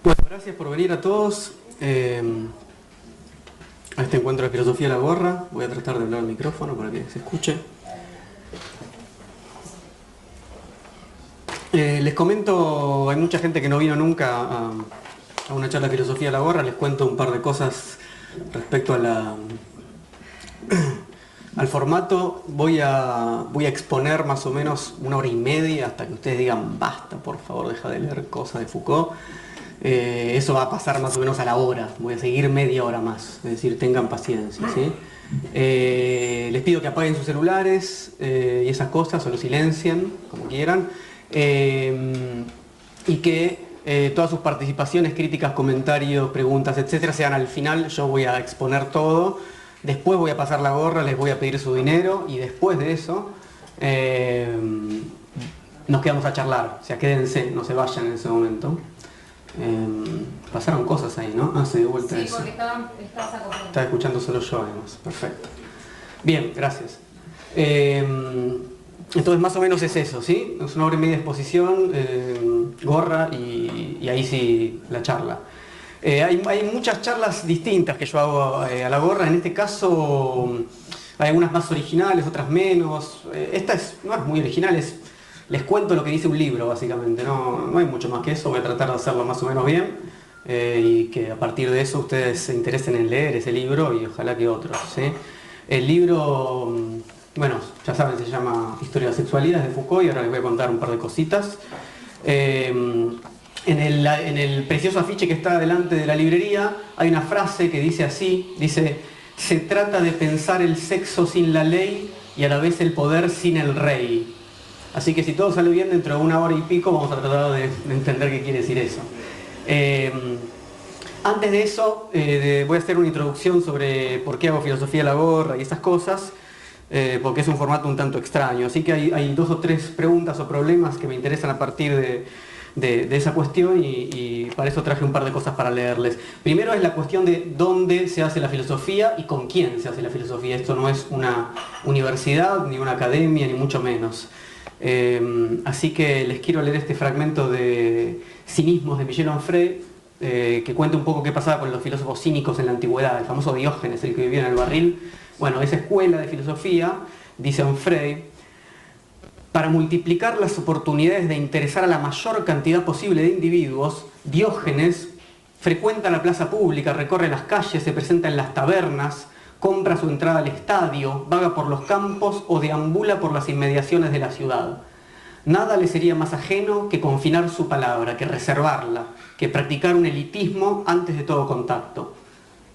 Bueno, gracias por venir a todos a este encuentro de Filosofía de la Gorra. Voy a tratar de hablar al micrófono para que se escuche. Les comento, hay mucha gente que no vino nunca a una charla de Filosofía de la Gorra. Les cuento un par de cosas respecto a al formato. Voy a exponer más o menos 1 hora y media hasta que ustedes digan basta, por favor, deja de leer cosas de Foucault. Eso va a pasar más o menos a la hora. Voy a seguir media hora más, es decir, tengan paciencia, ¿sí? Les pido que apaguen sus celulares y esas cosas, o lo silencien, como quieran, y que todas sus participaciones, críticas, comentarios, preguntas, etcétera, sean al final. Yo voy a exponer todo, después voy a pasar la gorra, les voy a pedir su dinero, y después de eso nos quedamos a charlar. O sea, quédense, no se vayan en ese momento. Pasaron cosas ahí, ¿no? Ah, se dio vuelta eso. Sí, porque estaba escuchando solo yo, además. Perfecto. Bien, gracias. Entonces, más o menos es eso, ¿sí? Es 1 hora y media de exposición, gorra y ahí sí la charla. Hay muchas charlas distintas que yo hago a la gorra. En este caso hay algunas más originales, otras menos. Esta no es muy original, les cuento lo que dice un libro, básicamente. No hay mucho más que eso. Voy a tratar de hacerlo más o menos bien y que a partir de eso ustedes se interesen en leer ese libro y ojalá que otros, ¿sí? El libro, bueno, ya saben, se llama Historia de la Sexualidad, de Foucault, y ahora les voy a contar un par de cositas. En el precioso afiche que está delante de la librería hay una frase que dice así, dice: se trata de pensar el sexo sin la ley y a la vez el poder sin el rey. Así que si todo sale bien, dentro de 1 hora y pico vamos a tratar de entender qué quiere decir eso. Antes de eso, voy a hacer una introducción sobre por qué hago filosofía de la gorra y esas cosas, porque es un formato un tanto extraño. Así que hay 2 o 3 preguntas o problemas que me interesan a partir de esa cuestión, y para eso traje un par de cosas para leerles. Primero es la cuestión de dónde se hace la filosofía y con quién se hace la filosofía. Esto no es una universidad, ni una academia, ni mucho menos. Así que les quiero leer este fragmento de Cinismos de Michel Onfray, que cuenta un poco qué pasaba con los filósofos cínicos en la antigüedad. El famoso Diógenes, el que vivía en el barril. Bueno, esa escuela de filosofía, dice Onfray, para multiplicar las oportunidades de interesar a la mayor cantidad posible de individuos, Diógenes frecuenta la plaza pública, recorre las calles, se presenta en las tabernas, compra su entrada al estadio, vaga por los campos o deambula por las inmediaciones de la ciudad. Nada le sería más ajeno que confinar su palabra, que reservarla, que practicar un elitismo antes de todo contacto.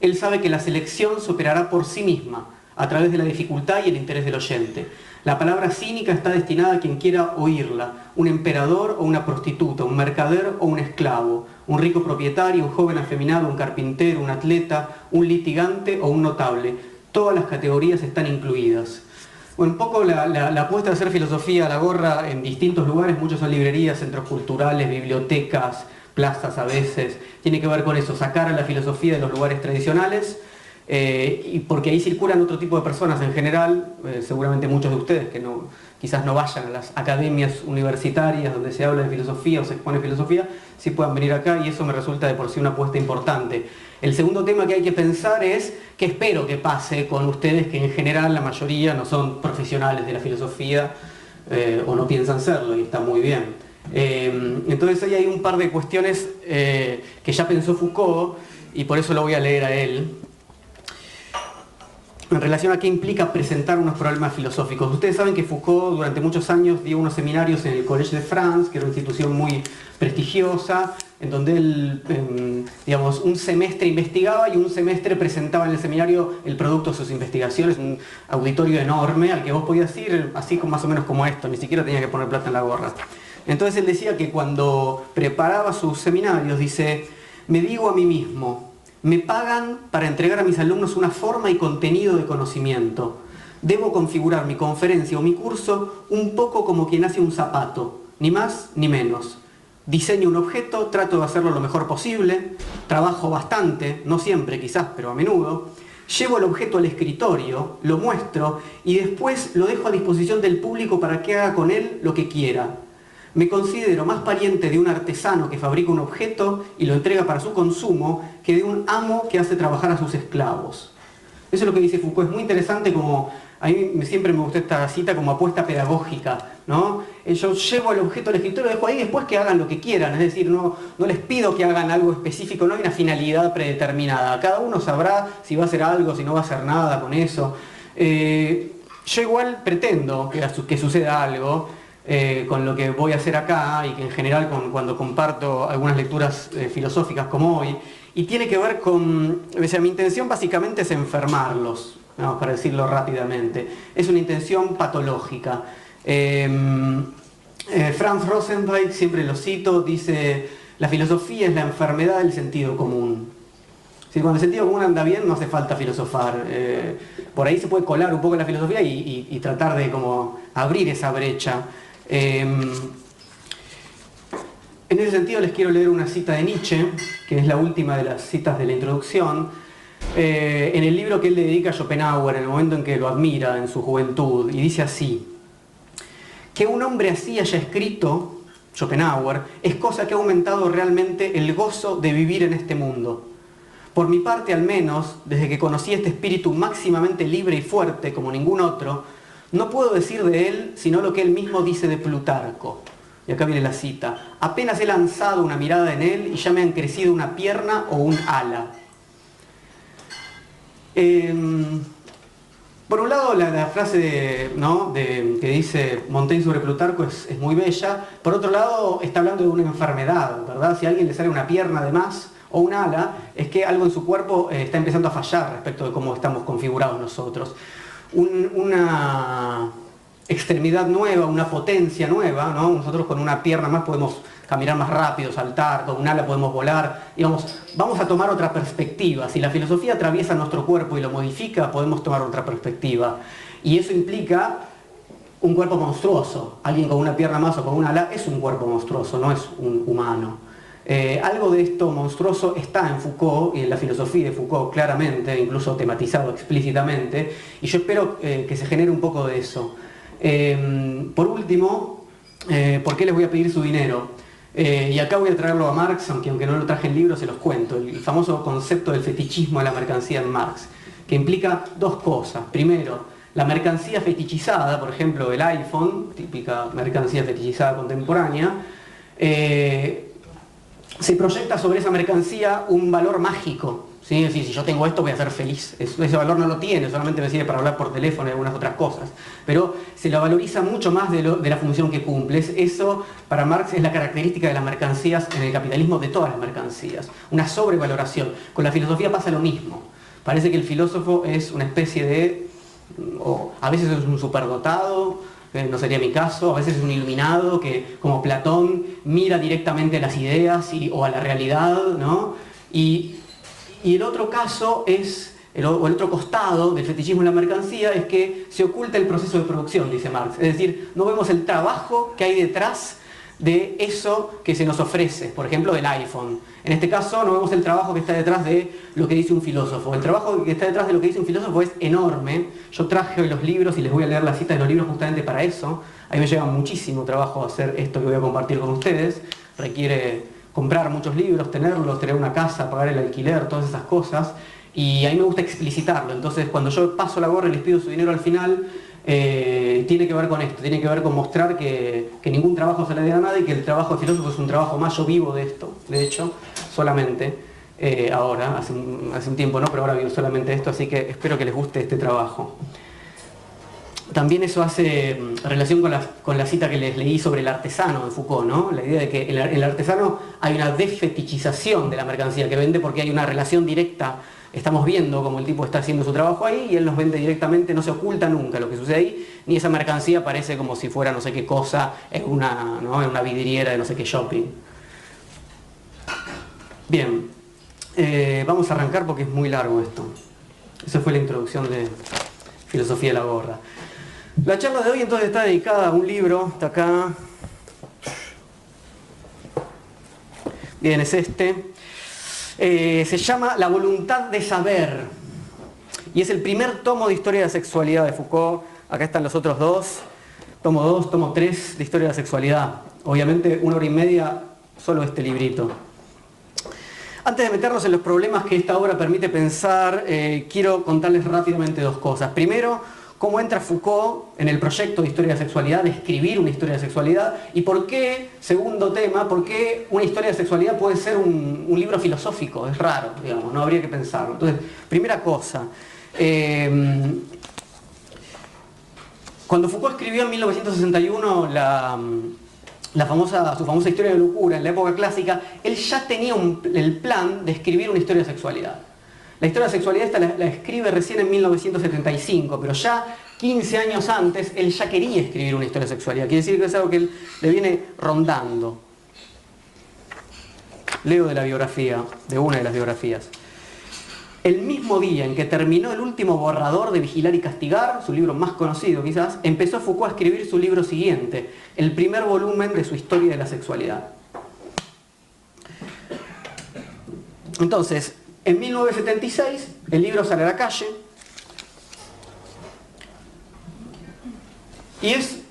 Él sabe que la selección se operará por sí misma, a través de la dificultad y el interés del oyente. La palabra cínica está destinada a quien quiera oírla: un emperador o una prostituta, un mercader o un esclavo, un rico propietario, un joven afeminado, un carpintero, un atleta, un litigante o un notable. Todas las categorías están incluidas. Bueno, un poco la apuesta de hacer filosofía a la gorra en distintos lugares, muchos son librerías, centros culturales, bibliotecas, plazas a veces, tiene que ver con eso, sacar a la filosofía de los lugares tradicionales, y porque ahí circulan otro tipo de personas en general. Seguramente muchos de ustedes que quizás no vayan a las academias universitarias donde se habla de filosofía o se expone filosofía, sí puedan venir acá, y eso me resulta de por sí una apuesta importante. El segundo tema que hay que pensar es qué espero que pase con ustedes, que en general la mayoría no son profesionales de la filosofía o no piensan serlo, y está muy bien. Entonces ahí hay un par de cuestiones que ya pensó Foucault, y por eso lo voy a leer a él, en relación a qué implica presentar unos problemas filosóficos. Ustedes saben que Foucault durante muchos años dio unos seminarios en el Collège de France, que era una institución muy prestigiosa, en donde él, digamos, un semestre investigaba y un semestre presentaba en el seminario el producto de sus investigaciones, un auditorio enorme al que vos podías ir, así como, más o menos como esto, ni siquiera tenía que poner plata en la gorra. Entonces él decía que cuando preparaba sus seminarios, dice: me digo a mí mismo, me pagan para entregar a mis alumnos una forma y contenido de conocimiento. Debo configurar mi conferencia o mi curso un poco como quien hace un zapato, ni más ni menos. Diseño un objeto, trato de hacerlo lo mejor posible, trabajo bastante, no siempre quizás, pero a menudo. Llevo el objeto al escritorio, lo muestro y después lo dejo a disposición del público para que haga con él lo que quiera. me considero más pariente de un artesano que fabrica un objeto y lo entrega para su consumo que de un amo que hace trabajar a sus esclavos. Eso es lo que dice Foucault. Es muy interesante, como a mí siempre me gustó esta cita como apuesta pedagógica, ¿no? Yo llevo el objeto al escritorio, lo dejo ahí, después que hagan lo que quieran, es decir, no les pido que hagan algo específico, no hay una finalidad predeterminada. Cada uno sabrá si va a hacer algo, si no va a hacer nada con eso. Yo igual pretendo que suceda algo con lo que voy a hacer acá, y que en general cuando comparto algunas lecturas filosóficas como hoy, y tiene que ver con, o sea, mi intención básicamente es enfermarlos, ¿no? Para decirlo rápidamente. Es una intención patológica. Franz Rosenzweig, siempre lo cito, dice: la filosofía es la enfermedad del sentido común. Si cuando el sentido común anda bien, no hace falta filosofar. Por ahí se puede colar un poco la filosofía y tratar de como abrir esa brecha. En ese sentido les quiero leer una cita de Nietzsche, que es la última de las citas de la introducción, en el libro que él le dedica a Schopenhauer, en el momento en que lo admira en su juventud, y dice así: que un hombre así haya escrito, Schopenhauer, es cosa que ha aumentado realmente el gozo de vivir en este mundo. Por mi parte, al menos, desde que conocí este espíritu máximamente libre y fuerte como ningún otro, no puedo decir de él sino lo que él mismo dice de Plutarco. Y acá viene la cita: apenas he lanzado una mirada en él y ya me han crecido una pierna o un ala. Por un lado, la frase que dice Montaigne sobre Plutarco es muy bella. Por otro lado, está hablando de una enfermedad, ¿verdad? Si a alguien le sale una pierna de más o un ala, es que algo en su cuerpo está empezando a fallar respecto de cómo estamos configurados nosotros. Una extremidad nueva, una potencia nueva, ¿no? Nosotros con una pierna más podemos caminar más rápido, saltar, con un ala podemos volar. Digamos, vamos a tomar otra perspectiva. Si la filosofía atraviesa nuestro cuerpo y lo modifica, podemos tomar otra perspectiva. Y eso implica un cuerpo monstruoso. Alguien con una pierna más o con un ala es un cuerpo monstruoso, no es un humano. Algo de esto monstruoso está en Foucault y en la filosofía de Foucault claramente, incluso tematizado explícitamente, y yo espero que se genere un poco de eso. Por último, ¿por qué les voy a pedir su dinero? Y acá voy a traerlo a Marx, aunque no lo traje en libro, se los cuento. El famoso concepto del fetichismo de la mercancía en Marx, que implica dos cosas. Primero, la mercancía fetichizada, por ejemplo el iPhone, típica mercancía fetichizada contemporánea, se proyecta sobre esa mercancía un valor mágico, ¿sí? Es decir, si yo tengo esto voy a ser feliz. Ese valor no lo tiene, solamente me sirve para hablar por teléfono y algunas otras cosas. Pero se lo valoriza mucho más de la función que cumple. Eso, para Marx, es la característica de las mercancías en el capitalismo, de todas las mercancías. Una sobrevaloración. Con la filosofía pasa lo mismo. Parece que el filósofo es una especie de... a veces es un superdotado, no sería mi caso, a veces es un iluminado que, como Platón, mira directamente a las ideas o a la realidad, ¿no? Y el otro caso es, el otro costado del fetichismo en la mercancía, es que se oculta el proceso de producción, dice Marx. Es decir, no vemos el trabajo que hay detrás de eso que se nos ofrece, por ejemplo, del iPhone. En este caso no vemos el trabajo que está detrás de lo que dice un filósofo. El trabajo que está detrás de lo que dice un filósofo es enorme. Yo traje hoy los libros y les voy a leer la cita de los libros justamente para eso. A mí me lleva muchísimo trabajo hacer esto que voy a compartir con ustedes. Requiere comprar muchos libros, tenerlos, tener una casa, pagar el alquiler, todas esas cosas. Y a mí me gusta explicitarlo. Entonces, cuando yo paso la gorra y les pido su dinero al final, tiene que ver con esto, tiene que ver con mostrar que ningún trabajo se le dé a nadie, y que el trabajo de filósofo es un trabajo más. Yo vivo de esto, de hecho, solamente, ahora, hace un tiempo no, pero ahora vivo solamente de esto, así que espero que les guste este trabajo. También eso hace relación con la cita que les leí sobre el artesano de Foucault, ¿no? La idea de que en el artesano hay una desfetichización de la mercancía que vende, porque hay una relación directa. Estamos viendo cómo el tipo está haciendo su trabajo ahí y él nos vende directamente, no se oculta nunca lo que sucede ahí, ni esa mercancía parece como si fuera no sé qué cosa en una vidriera de no sé qué shopping. Bien, vamos a arrancar porque es muy largo esto. Esa fue la introducción de Filosofía de la Gorra. La charla de hoy entonces está dedicada a un libro, está acá. Bien, es este. Se llama La voluntad de saber y es el primer tomo de Historia de la Sexualidad de Foucault. Acá están los otros dos, tomo 2, tomo 3 de Historia de la Sexualidad. Obviamente 1 hora y media solo este librito. Antes de meternos en los problemas que esta obra permite pensar, quiero contarles rápidamente dos cosas. Primero, cómo entra Foucault en el proyecto de historia de sexualidad, de escribir una historia de sexualidad, y por qué, segundo tema, por qué una historia de sexualidad puede ser un libro filosófico. Es raro, digamos, no habría que pensarlo. Entonces, primera cosa, cuando Foucault escribió en 1961 su famosa historia de locura en la época clásica, él ya tenía el plan de escribir una historia de sexualidad. La historia de sexualidad esta la escribe recién en 1975, pero ya 15 años antes él ya quería escribir una historia de sexualidad. Quiere decir que es algo que él le viene rondando. Leo de la biografía, de una de las biografías. El mismo día en que terminó el último borrador de Vigilar y Castigar, su libro más conocido quizás, empezó Foucault a escribir su libro siguiente, el primer volumen de su historia de la sexualidad. Entonces, en 1976, el libro sale a la calle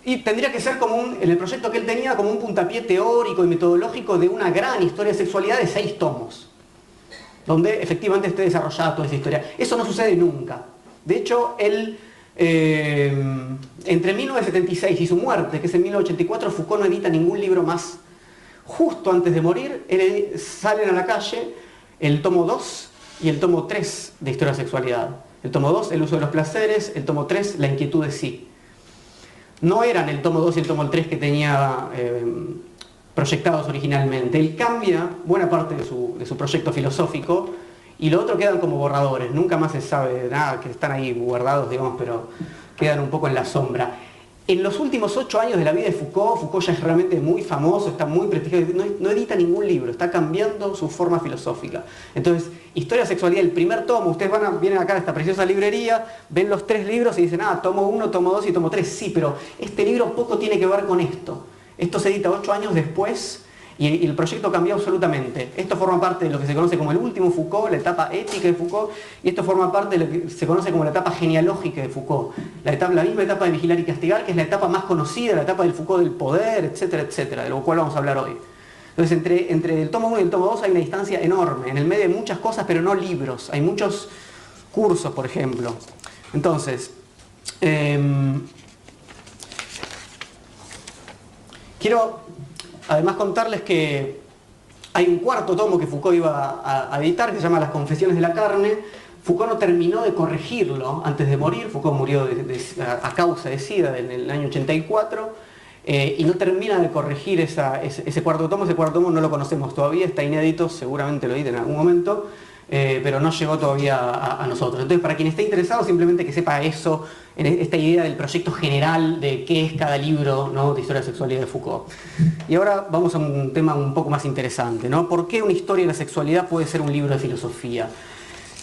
y tendría que ser en el proyecto que él tenía, como un puntapié teórico y metodológico de una gran historia de sexualidad de 6 tomos, donde efectivamente esté desarrollada toda esa historia. Eso no sucede nunca. De hecho, él, entre 1976 y su muerte, que es en 1984, Foucault no edita ningún libro más. Justo antes de morir, salen a la calle el tomo 2 y el tomo 3 de Historia de Sexualidad. El tomo 2, el uso de los placeres, el tomo 3, la inquietud de sí. No eran el tomo 2 y el tomo 3 que tenía proyectados originalmente. Él cambia buena parte de su proyecto filosófico y lo otro quedan como borradores. Nunca más se sabe nada, que están ahí guardados, digamos, pero quedan un poco en la sombra. En los últimos 8 años de la vida de Foucault ya es realmente muy famoso, está muy prestigioso, no edita ningún libro, está cambiando su forma filosófica. Entonces, Historia de Sexualidad, el primer tomo, ustedes vienen acá a esta preciosa librería, ven los 3 libros y dicen, tomo 1, tomo 2 y tomo 3. Sí, pero este libro poco tiene que ver con esto. Esto se edita 8 años después y el proyecto cambió absolutamente. Esto forma parte de lo que se conoce como el último Foucault, la etapa ética de Foucault, y esto forma parte de lo que se conoce como la etapa genealógica de Foucault. La misma etapa de Vigilar y Castigar, que es la etapa más conocida, la etapa del Foucault del poder, etcétera, etcétera, de lo cual vamos a hablar hoy. Entonces, entre el tomo 1 y el tomo 2 hay una distancia enorme. En el medio hay muchas cosas, pero no libros. Hay muchos cursos, por ejemplo. Entonces, quiero además contarles que hay un cuarto tomo que Foucault iba a editar, que se llama Las Confesiones de la Carne. Foucault no terminó de corregirlo antes de morir. Foucault murió a causa de SIDA en el año 84, y no termina de corregir ese cuarto tomo. Ese cuarto tomo no lo conocemos todavía, está inédito, seguramente lo editen en algún momento, pero no llegó todavía a nosotros. Entonces, para quien esté interesado, simplemente que sepa eso, en esta idea del proyecto general de qué es cada libro, ¿no?, de historia de sexualidad de Foucault. Y ahora vamos a un tema un poco más interesante, ¿no? ¿Por qué una historia de la sexualidad puede ser un libro de filosofía?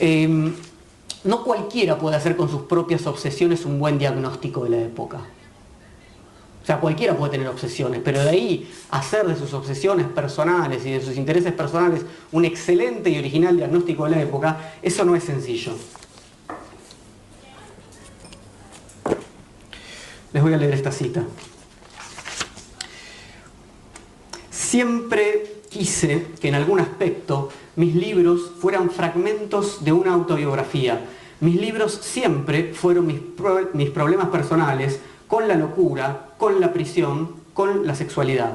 No cualquiera puede hacer con sus propias obsesiones un buen diagnóstico de la época. O sea, cualquiera puede tener obsesiones, pero de ahí hacer de sus obsesiones personales y de sus intereses personales un excelente y original diagnóstico de la época, eso no es sencillo. Les voy a leer esta cita. Siempre quise que en algún aspecto mis libros fueran fragmentos de una autobiografía. Mis libros siempre fueron mis problemas personales con la locura, con la prisión, con la sexualidad.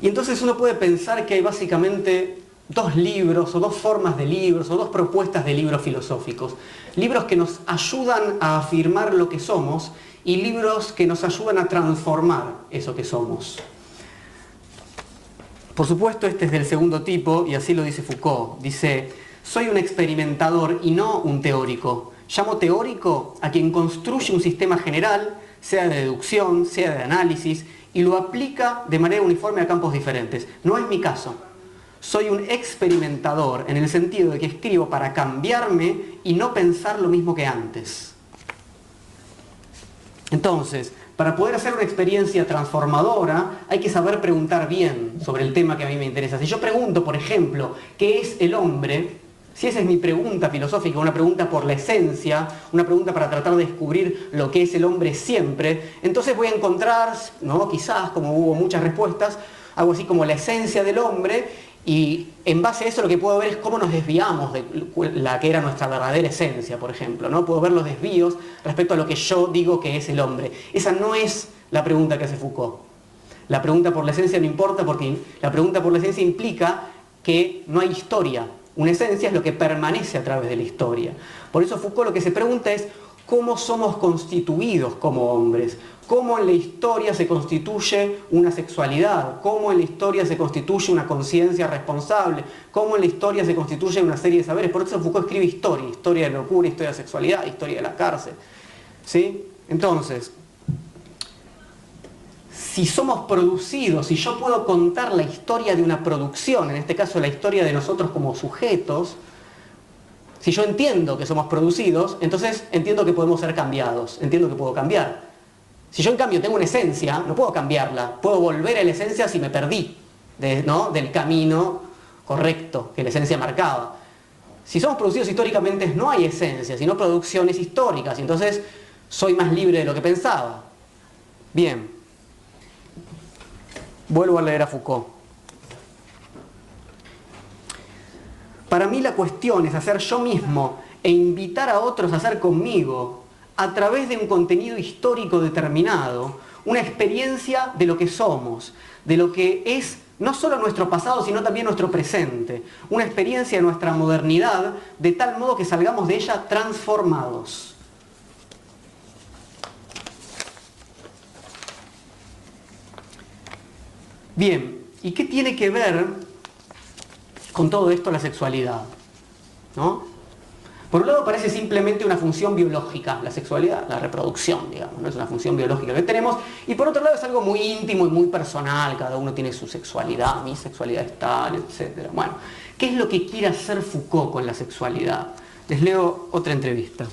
Y entonces uno puede pensar que hay básicamente 2 libros, o 2 formas de libros, o 2 propuestas de libros filosóficos. Libros que nos ayudan a afirmar lo que somos y libros que nos ayudan a transformar eso que somos. Por supuesto, este es del segundo tipo, y así lo dice Foucault. Dice: soy un experimentador y no un teórico. Llamo teórico a quien construye un sistema general, sea de deducción, sea de análisis, y lo aplica de manera uniforme a campos diferentes. No es mi caso. Soy un experimentador en el sentido de que escribo para cambiarme y no pensar lo mismo que antes. Entonces, para poder hacer una experiencia transformadora, hay que saber preguntar bien sobre el tema que a mí me interesa. Si yo pregunto, por ejemplo, ¿qué es el hombre?, si esa es mi pregunta filosófica, una pregunta por la esencia, una pregunta para tratar de descubrir lo que es el hombre siempre, entonces voy a encontrar, ¿no?, quizás, como hubo muchas respuestas, algo así como la esencia del hombre, y en base a eso lo que puedo ver es cómo nos desviamos de la que era nuestra verdadera esencia, por ejemplo, ¿no? Puedo ver los desvíos respecto a lo que yo digo que es el hombre. Esa no es la pregunta que hace Foucault. La pregunta por la esencia no importa, porque la pregunta por la esencia implica que no hay historia. Una esencia es lo que permanece a través de la historia. Por eso Foucault lo que se pregunta es cómo somos constituidos como hombres, cómo en la historia se constituye una sexualidad, cómo en la historia se constituye una conciencia responsable, cómo en la historia se constituye una serie de saberes. Por eso Foucault escribe historia, historia de la locura, historia de la sexualidad, historia de la cárcel. ¿Sí? Entonces, si somos producidos, si yo puedo contar la historia de una producción, en este caso la historia de nosotros como sujetos, si yo entiendo que somos producidos, entonces entiendo que podemos ser cambiados, entiendo que puedo cambiar. Si yo en cambio tengo una esencia, no puedo cambiarla, puedo volver a la esencia si me perdí, ¿no?, del camino correcto que la esencia marcaba. Si somos producidos históricamente no hay esencia, sino producciones históricas, y entonces soy más libre de lo que pensaba. Bien, vuelvo a leer a Foucault. Para mí la cuestión es hacer yo mismo e invitar a otros a hacer conmigo, a través de un contenido histórico determinado, una experiencia de lo que somos, de lo que es no solo nuestro pasado, sino también nuestro presente, una experiencia de nuestra modernidad, de tal modo que salgamos de ella transformados. Bien, ¿y qué tiene que ver con todo esto la sexualidad? ¿No? Por un lado parece simplemente una función biológica, la sexualidad, la reproducción, digamos, ¿no? Es una función biológica que tenemos, y por otro lado es algo muy íntimo y muy personal, cada uno tiene su sexualidad, mi sexualidad es tal, etc. Bueno, ¿qué es lo que quiere hacer Foucault con la sexualidad? Les leo otra entrevista.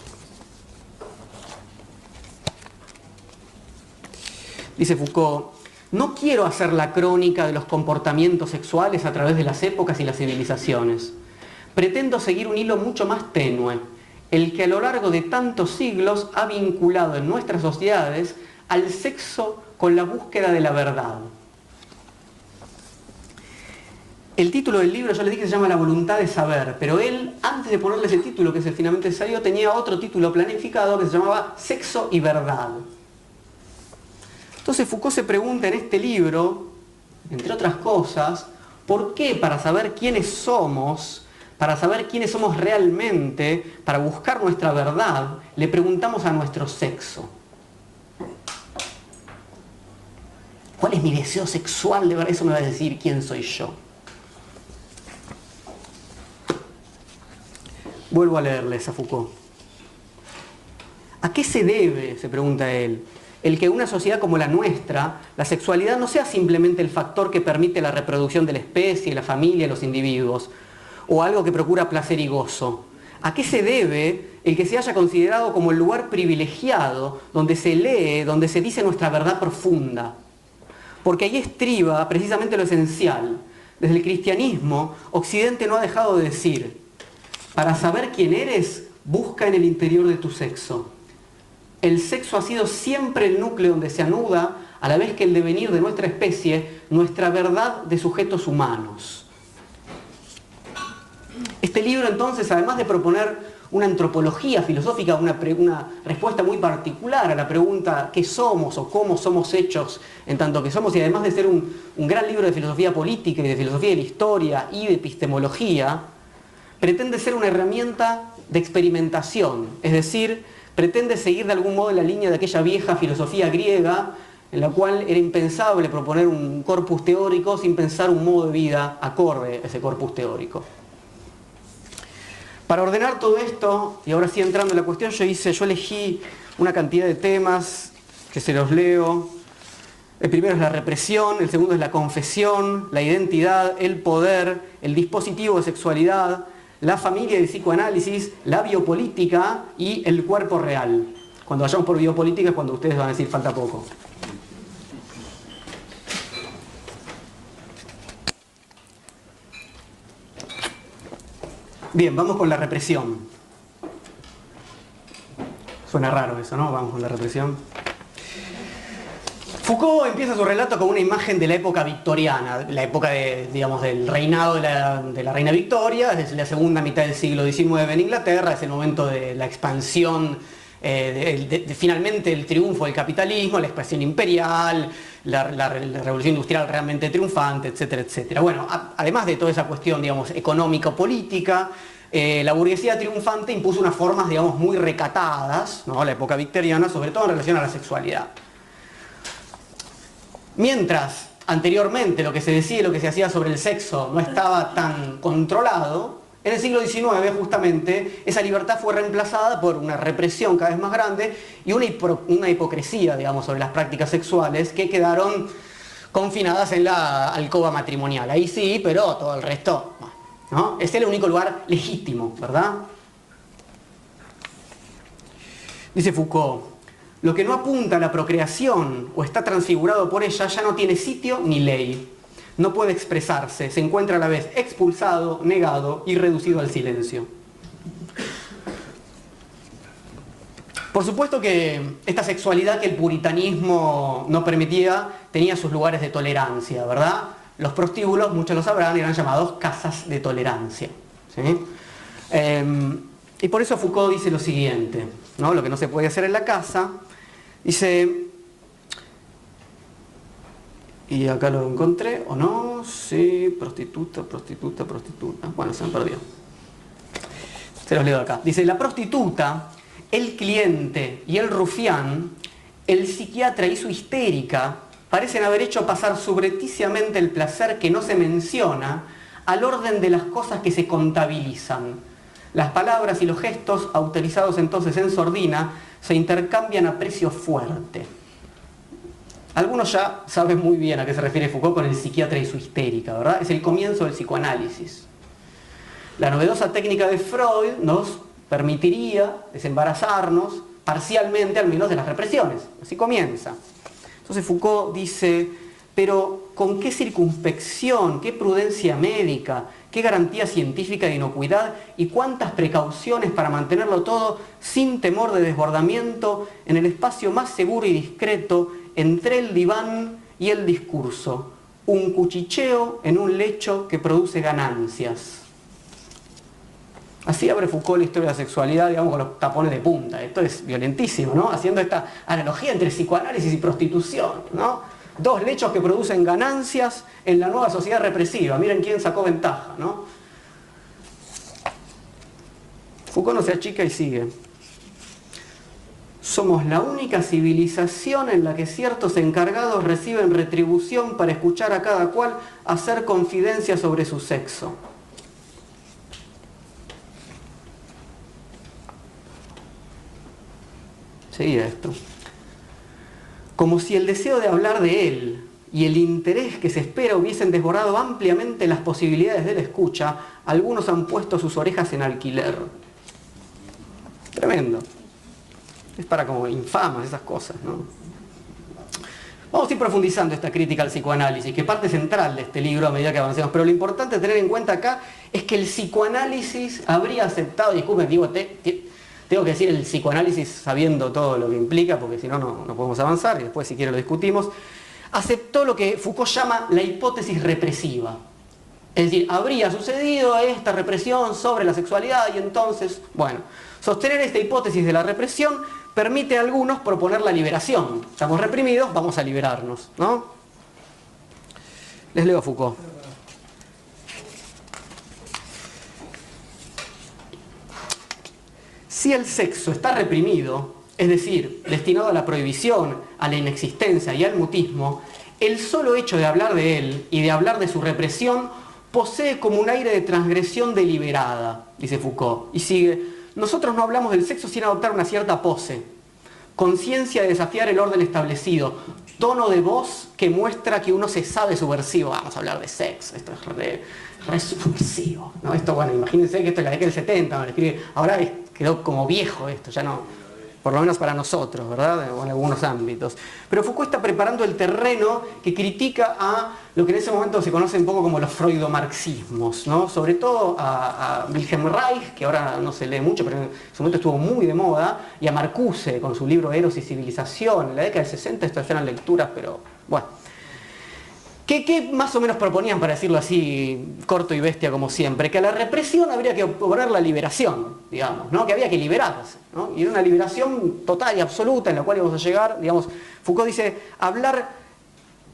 Dice Foucault: no quiero hacer la crónica de los comportamientos sexuales a través de las épocas y las civilizaciones. Pretendo seguir un hilo mucho más tenue, el que a lo largo de tantos siglos ha vinculado en nuestras sociedades al sexo con la búsqueda de la verdad. El título del libro, yo les dije que se llama La voluntad de saber, pero él, antes de ponerle ese título, que es el finalmente salió, tenía otro título planificado que se llamaba Sexo y Verdad. Entonces Foucault se pregunta en este libro, entre otras cosas, ¿por qué para saber quiénes somos, para saber quiénes somos realmente, para buscar nuestra verdad, le preguntamos a nuestro sexo? ¿Cuál es mi deseo sexual? De verdad, eso me va a decir quién soy yo. Vuelvo a leerles a Foucault. ¿A qué se debe, se pregunta él, el que en una sociedad como la nuestra, la sexualidad no sea simplemente el factor que permite la reproducción de la especie, la familia, los individuos, o algo que procura placer y gozo? ¿A qué se debe el que se haya considerado como el lugar privilegiado donde se lee, donde se dice nuestra verdad profunda? Porque ahí estriba precisamente lo esencial. Desde el cristianismo, Occidente no ha dejado de decir: para saber quién eres, busca en el interior de tu sexo. El sexo ha sido siempre el núcleo donde se anuda, a la vez que el devenir de nuestra especie, nuestra verdad de sujetos humanos. Este libro, entonces, además de proponer una antropología filosófica, una respuesta muy particular a la pregunta ¿qué somos o cómo somos hechos en tanto que somos? Y además de ser un gran libro de filosofía política y de filosofía de la historia y de epistemología, pretende ser una herramienta de experimentación, es decir, pretende seguir de algún modo en la línea de aquella vieja filosofía griega en la cual era impensable proponer un corpus teórico sin pensar un modo de vida acorde a ese corpus teórico. Para ordenar todo esto, y ahora sí entrando en la cuestión, yo elegí una cantidad de temas que se los leo. El primero es la represión, el segundo es la confesión, la identidad, el poder, el dispositivo de sexualidad, la familia y el psicoanálisis, la biopolítica y el cuerpo real. Cuando vayamos por biopolítica es cuando ustedes van a decir falta poco. Bien, vamos con la represión. Suena raro eso, ¿no? Vamos con la represión. Foucault empieza su relato con una imagen de la época victoriana, la época digamos, del reinado de la reina Victoria, es la segunda mitad del siglo XIX en Inglaterra, es el momento de la expansión, finalmente el triunfo del capitalismo, la expansión imperial, la revolución industrial realmente triunfante, etcétera, etcétera. Bueno, además de toda esa cuestión, digamos, económico-política, la burguesía triunfante impuso unas formas, digamos, muy recatadas, ¿no? La época victoriana, sobre todo en relación a la sexualidad. Mientras anteriormente lo que se decía y lo que se hacía sobre el sexo no estaba tan controlado, en el siglo XIX justamente esa libertad fue reemplazada por una represión cada vez más grande y una hipocresía, digamos, sobre las prácticas sexuales que quedaron confinadas en la alcoba matrimonial. Ahí sí, pero todo el resto, ¿no? Es el único lugar legítimo, ¿verdad? Dice Foucault: lo que no apunta a la procreación o está transfigurado por ella ya no tiene sitio ni ley. No puede expresarse, se encuentra a la vez expulsado, negado y reducido al silencio. Por supuesto que esta sexualidad que el puritanismo no permitía tenía sus lugares de tolerancia, ¿verdad? Los prostíbulos, muchos lo sabrán, eran llamados casas de tolerancia, ¿sí? Y por eso Foucault dice lo siguiente, ¿no? Lo que no se puede hacer en la casa. Dice, y acá lo encontré, ¿o no? Sí, prostituta. Bueno, se me perdió. Se los leo acá. Dice, la prostituta, el cliente y el rufián, el psiquiatra y su histérica, parecen haber hecho pasar subrepticiamente el placer que no se menciona al orden de las cosas que se contabilizan. Las palabras y los gestos, autorizados entonces en sordina, se intercambian a precio fuerte. Algunos ya saben muy bien a qué se refiere Foucault con el psiquiatra y su histérica, ¿verdad? Es el comienzo del psicoanálisis. La novedosa técnica de Freud nos permitiría desembarazarnos parcialmente al menos de las represiones. Así comienza. Entonces Foucault dice, pero ¿con qué circunspección, qué prudencia médica, qué garantía científica de inocuidad y cuántas precauciones para mantenerlo todo sin temor de desbordamiento en el espacio más seguro y discreto entre el diván y el discurso? Un cuchicheo en un lecho que produce ganancias. Así abre Foucault la historia de la sexualidad, digamos, con los tapones de punta. Esto es violentísimo, ¿no? Haciendo esta analogía entre psicoanálisis y prostitución, ¿no? Dos lechos que producen ganancias en la nueva sociedad represiva. Miren quién sacó ventaja, ¿no? Foucault no se achica y sigue. Somos la única civilización en la que ciertos encargados reciben retribución para escuchar a cada cual hacer confidencia sobre su sexo. Seguía esto. Como si el deseo de hablar de él y el interés que se espera hubiesen desbordado ampliamente las posibilidades de la escucha, algunos han puesto sus orejas en alquiler. Tremendo. Es para como infamas esas cosas, ¿no? Vamos a ir profundizando esta crítica al psicoanálisis, que es parte central de este libro a medida que avancemos. Pero lo importante a tener en cuenta acá es que el psicoanálisis habría aceptado, disculpen, digo, tengo que decir el psicoanálisis sabiendo todo lo que implica, porque si no, no podemos avanzar, y después si quiere lo discutimos, aceptó lo que Foucault llama la hipótesis represiva. Es decir, habría sucedido esta represión sobre la sexualidad y entonces, bueno, sostener esta hipótesis de la represión permite a algunos proponer la liberación. Estamos reprimidos, vamos a liberarnos, ¿no? Les leo a Foucault. Si el sexo está reprimido, es decir, destinado a la prohibición, a la inexistencia y al mutismo, el solo hecho de hablar de él y de hablar de su represión posee como un aire de transgresión deliberada, dice Foucault. Y sigue, nosotros no hablamos del sexo sin adoptar una cierta pose, conciencia de desafiar el orden establecido, tono de voz que muestra que uno se sabe subversivo. Vamos a hablar de sexo, esto es re subversivo, ¿no? Esto, bueno, imagínense que esto es la década del 70, ¿no? Ahora quedó como viejo esto, ya no por lo menos para nosotros, ¿verdad? O en algunos ámbitos. Pero Foucault está preparando el terreno que critica a lo que en ese momento se conoce un poco como los freudomarxismos, ¿no? Sobre todo a Wilhelm Reich, que ahora no se lee mucho, pero en su momento estuvo muy de moda, y a Marcuse con su libro Eros y Civilización. En la década del 60 estas eran lecturas, pero bueno. ¿Qué más o menos proponían, para decirlo así, corto y bestia como siempre? Que a la represión habría que oponer la liberación, digamos, ¿no? Que había que liberarse, ¿no? Y era una liberación total y absoluta en la cual íbamos a llegar, digamos, Foucault dice, hablar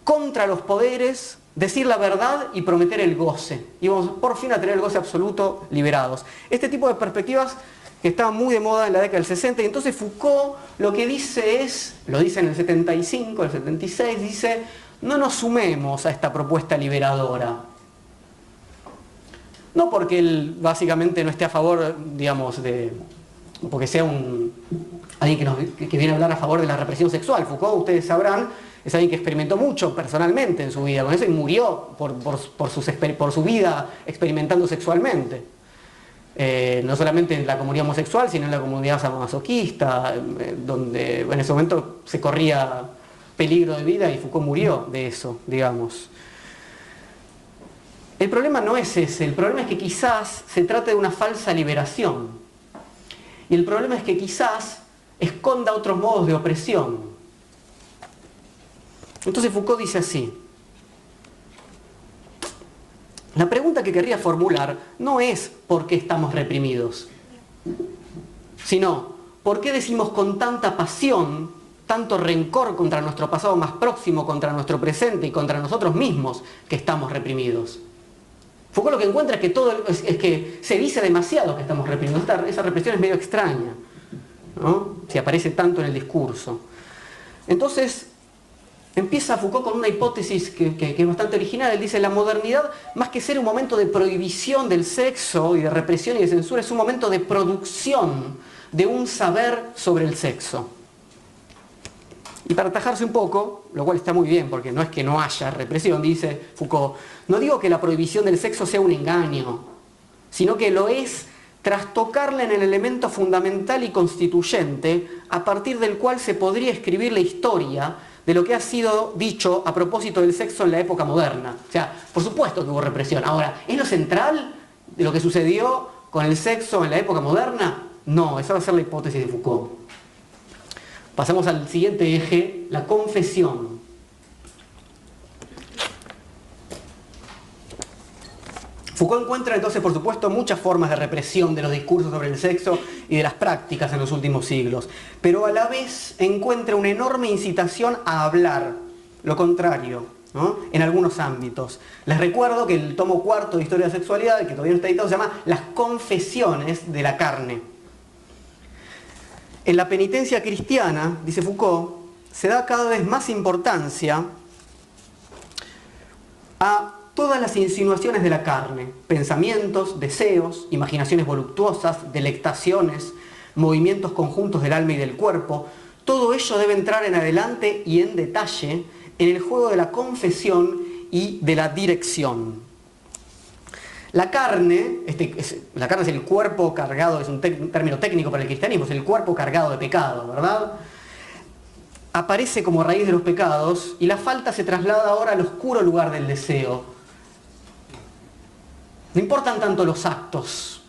contra los poderes, decir la verdad y prometer el goce. Íbamos por fin a tener el goce absoluto liberados. Este tipo de perspectivas que estaban muy de moda en la década del 60, y entonces Foucault lo que dice es, lo dice en el 75, el 76, dice, no nos sumemos a esta propuesta liberadora. No porque él básicamente no esté a favor, digamos, porque sea alguien que viene a hablar a favor de la represión sexual. Foucault, ustedes sabrán, es alguien que experimentó mucho personalmente en su vida con eso y murió por su vida experimentando sexualmente. No solamente en la comunidad homosexual, sino en la comunidad sadomasoquista, donde en ese momento se corría peligro de vida y Foucault murió de eso, digamos. El problema no es ese, el problema es que quizás se trate de una falsa liberación. Y el problema es que quizás esconda otros modos de opresión. Entonces Foucault dice así. La pregunta que querría formular no es ¿por qué estamos reprimidos?, sino ¿por qué decimos con tanta pasión, tanto rencor contra nuestro pasado más próximo, contra nuestro presente y contra nosotros mismos que estamos reprimidos? Foucault lo que encuentra es que es que se dice demasiado que estamos reprimidos. Esa represión es medio extraña, ¿no? Si aparece tanto en el discurso. Entonces empieza Foucault con una hipótesis que es bastante original. Él dice, la modernidad, más que ser un momento de prohibición del sexo y de represión y de censura, es un momento de producción de un saber sobre el sexo. Y para atajarse un poco, lo cual está muy bien, porque no es que no haya represión, dice Foucault, no digo que la prohibición del sexo sea un engaño, sino que lo es tras tocarla en el elemento fundamental y constituyente, a partir del cual se podría escribir la historia de lo que ha sido dicho a propósito del sexo en la época moderna. O sea, por supuesto que hubo represión. Ahora, ¿es lo central de lo que sucedió con el sexo en la época moderna? No, esa va a ser la hipótesis de Foucault. Pasamos al siguiente eje, la confesión. Foucault encuentra entonces, por supuesto, muchas formas de represión de los discursos sobre el sexo y de las prácticas en los últimos siglos, pero a la vez encuentra una enorme incitación a hablar, lo contrario, ¿no?, en algunos ámbitos. Les recuerdo que el tomo cuarto de Historia de la Sexualidad, que todavía no está editado, se llama Las confesiones de la carne. En la penitencia cristiana, dice Foucault, se da cada vez más importancia a todas las insinuaciones de la carne, pensamientos, deseos, imaginaciones voluptuosas, delectaciones, movimientos conjuntos del alma y del cuerpo. Todo ello debe entrar en adelante y en detalle en el juego de la confesión y de la dirección. La carne es el cuerpo cargado, es un término técnico para el cristianismo, es el cuerpo cargado de pecado, ¿verdad? Aparece como raíz de los pecados y la falta se traslada ahora al oscuro lugar del deseo. No importan tanto los actos.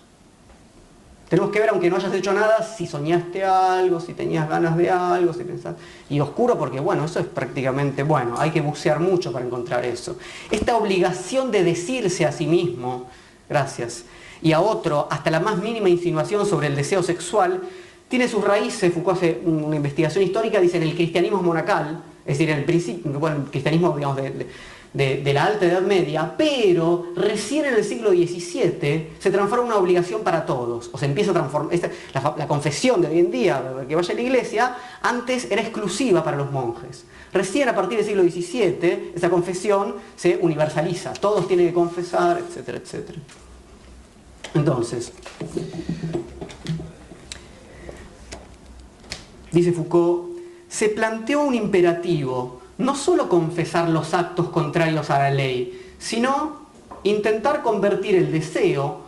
Tenemos que ver, aunque no hayas hecho nada, si soñaste algo, si tenías ganas de algo, si pensás. Y oscuro porque, bueno, eso es prácticamente, bueno, hay que bucear mucho para encontrar eso. Esta obligación de decirse a sí mismo, gracias, y a otro, hasta la más mínima insinuación sobre el deseo sexual, tiene sus raíces, Foucault hace una investigación histórica, dice, en el cristianismo monacal, es decir, en el principio, bueno, el cristianismo, digamos, de la Alta Edad Media, pero recién en el siglo XVII se transforma en una obligación para todos, o se empieza a transformar. La confesión de hoy en día, que vaya a la iglesia, antes era exclusiva para los monjes. Recién a partir del siglo XVII esa confesión se universaliza, todos tienen que confesar, etcétera, etcétera. Entonces, dice Foucault, se planteó un imperativo, no solo confesar los actos contrarios a la ley, sino intentar convertir el deseo,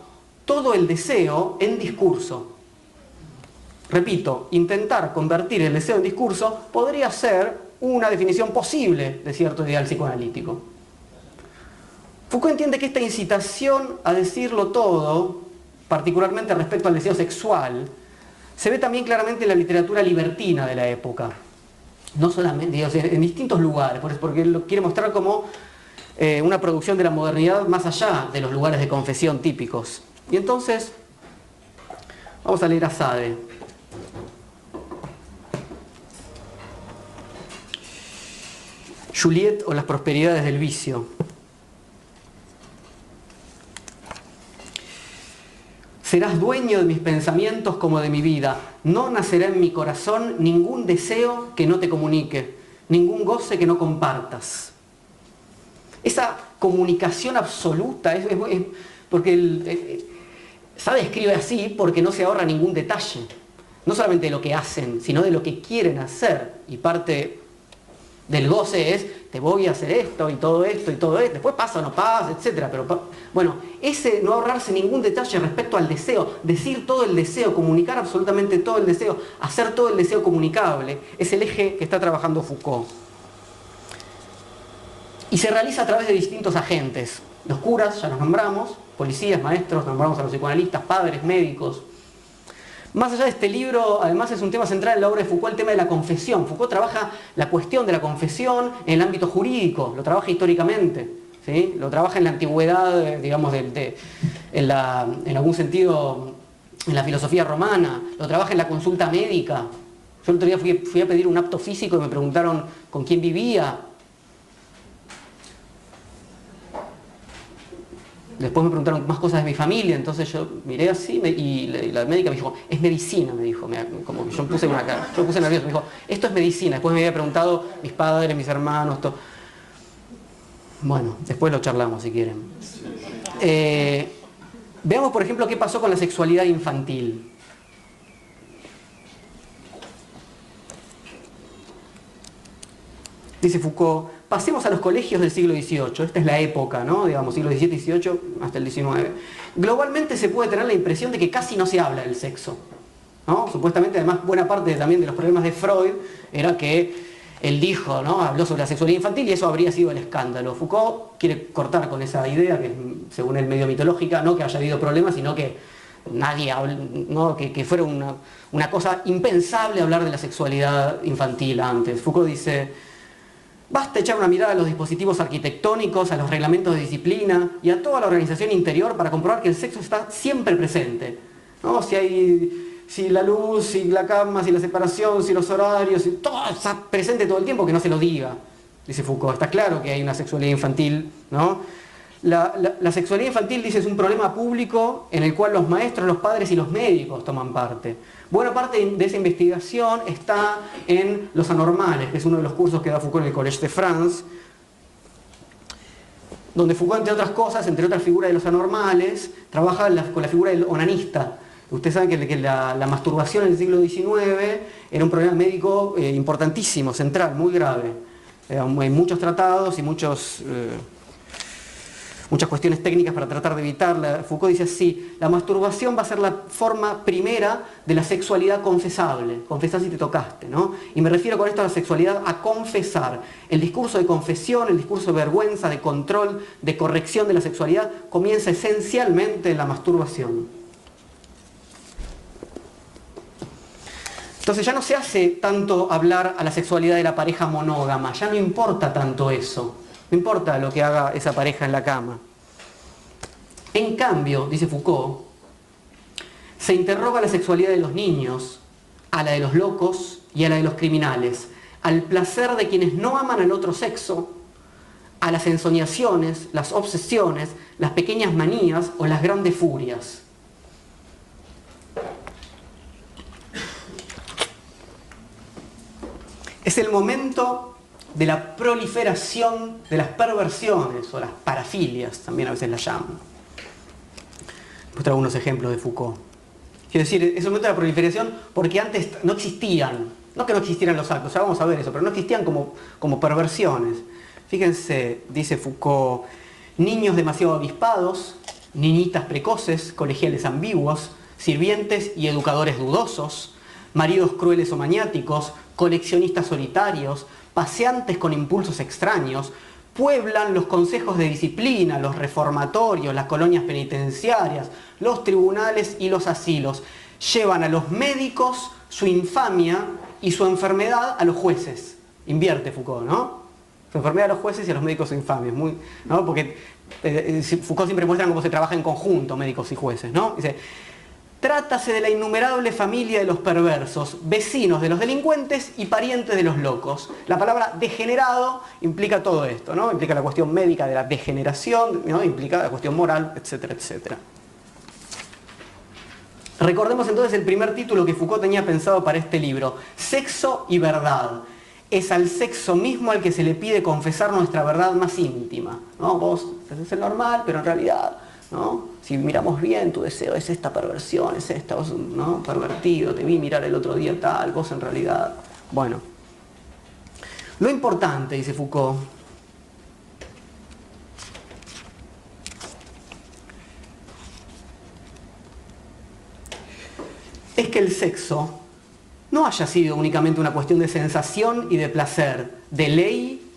todo el deseo, en discurso. repito, intentar convertir el deseo en discurso podría ser una definición posible de cierto ideal psicoanalítico. Foucault entiende que esta incitación a decirlo todo, particularmente respecto al deseo sexual, se ve también claramente en la literatura libertina de la época. No solamente, digamos, en distintos lugares, porque lo quiere mostrar como una producción de la modernidad más allá de los lugares de confesión típicos. Y entonces, vamos a leer a Sade. Juliette o las prosperidades del vicio. Serás dueño de mis pensamientos como de mi vida. No nacerá en mi corazón ningún deseo que no te comunique, ningún goce que no compartas. Esa comunicación absoluta, porque Sade escribe así porque no se ahorra ningún detalle. No solamente de lo que hacen, sino de lo que quieren hacer. Y parte del goce es, te voy a hacer esto y todo esto y todo esto, después pasa o no pasa, etc. Pero bueno, ese no ahorrarse ningún detalle respecto al deseo, decir todo el deseo, comunicar absolutamente todo el deseo, hacer todo el deseo comunicable, es el eje que está trabajando Foucault. Y se realiza a través de distintos agentes. Los curas, ya los nombramos, policías, maestros, nombramos a los psicoanalistas, padres, médicos. Más allá de este libro, además es un tema central en la obra de Foucault, el tema de la confesión. Foucault trabaja la cuestión de la confesión en el ámbito jurídico, lo trabaja históricamente, ¿sí? Lo trabaja en la antigüedad, digamos, en algún sentido, en la filosofía romana, lo trabaja en la consulta médica. Yo el otro día fui a pedir un apto físico y me preguntaron con quién vivía. Después me preguntaron más cosas de mi familia, entonces yo miré así y la médica me dijo, es medicina, me dijo, como que yo puse una cara, yo puse nervioso, me dijo, esto es medicina. Después me había preguntado mis padres, mis hermanos, todo. Bueno, después lo charlamos si quieren. Veamos por ejemplo qué pasó con la sexualidad infantil. Dice Foucault, pasemos a los colegios del siglo XVIII, esta es la época, ¿no? Digamos, siglo XVII, XVIII hasta el XIX. Globalmente se puede tener la impresión de que casi no se habla del sexo, ¿no? Supuestamente, además, buena parte también de los problemas de Freud era que él dijo, ¿no? Habló sobre la sexualidad infantil y eso habría sido el escándalo. Foucault quiere cortar con esa idea, que según él medio mitológica, no que haya habido problemas, sino que nadie habla, ¿no? que fuera una cosa impensable hablar de la sexualidad infantil antes. Foucault dice, basta echar una mirada a los dispositivos arquitectónicos, a los reglamentos de disciplina y a toda la organización interior para comprobar que el sexo está siempre presente, ¿no? Si la luz, si la cama, si la separación, si los horarios, si todo está presente todo el tiempo, que no se lo diga, dice Foucault. Está claro que hay una sexualidad infantil, ¿no? La sexualidad infantil, dice, es un problema público en el cual los maestros, los padres y los médicos toman parte. Buena parte de esa investigación está en Los Anormales, que es uno de los cursos que da Foucault en el Collège de France, donde Foucault, entre otras cosas, entre otras figuras de los anormales, trabaja con la figura del onanista. Ustedes saben que la masturbación en el siglo XIX era un problema médico importantísimo, central, muy grave. Hay muchos tratados y muchas cuestiones técnicas para tratar de evitarla. Foucault dice así, la masturbación va a ser la forma primera de la sexualidad confesable. Confesás si te tocaste, ¿no? Y me refiero con esto a la sexualidad a confesar. El discurso de confesión, el discurso de vergüenza, de control, de corrección de la sexualidad comienza esencialmente en la masturbación. Entonces ya no se hace tanto hablar a la sexualidad de la pareja monógama, ya no importa tanto eso. No importa lo que haga esa pareja en la cama. En cambio, dice Foucault, se interroga la sexualidad de los niños, a la de los locos y a la de los criminales, al placer de quienes no aman al otro sexo, a las ensoñaciones, las obsesiones, las pequeñas manías o las grandes furias. Es el momento de la proliferación de las perversiones o las parafilias, también a veces las llaman. Después traigo unos ejemplos de Foucault. Quiero decir, es el momento de la proliferación porque antes no existían, no que no existieran los actos, ya vamos a ver eso, pero no existían como perversiones. Fíjense, dice Foucault, niños demasiado avispados, niñitas precoces, colegiales ambiguos, sirvientes y educadores dudosos, maridos crueles o maniáticos, coleccionistas solitarios, paseantes con impulsos extraños, pueblan los consejos de disciplina, los reformatorios, las colonias penitenciarias, los tribunales y los asilos. Llevan a los médicos su infamia y su enfermedad a los jueces. Invierte Foucault, ¿no? Su enfermedad a los jueces y a los médicos su infamia. ¿No? Porque Foucault siempre muestra cómo se trabaja en conjunto médicos y jueces, ¿no? Dice, trátase de la innumerable familia de los perversos, vecinos de los delincuentes y parientes de los locos. La palabra degenerado implica todo esto, ¿no? Implica la cuestión médica de la degeneración, ¿no? Implica la cuestión moral, etcétera, etcétera. Recordemos entonces el primer título que Foucault tenía pensado para este libro, Sexo y Verdad. Es al sexo mismo al que se le pide confesar nuestra verdad más íntima, ¿no? Vos haces el normal, pero en realidad, ¿no? Si miramos bien, tu deseo es esta perversión, es esta, vos, ¿no? Pervertido, te vi mirar el otro día tal, vos en realidad. Bueno, lo importante, dice Foucault, es que el sexo no haya sido únicamente una cuestión de sensación y de placer, de ley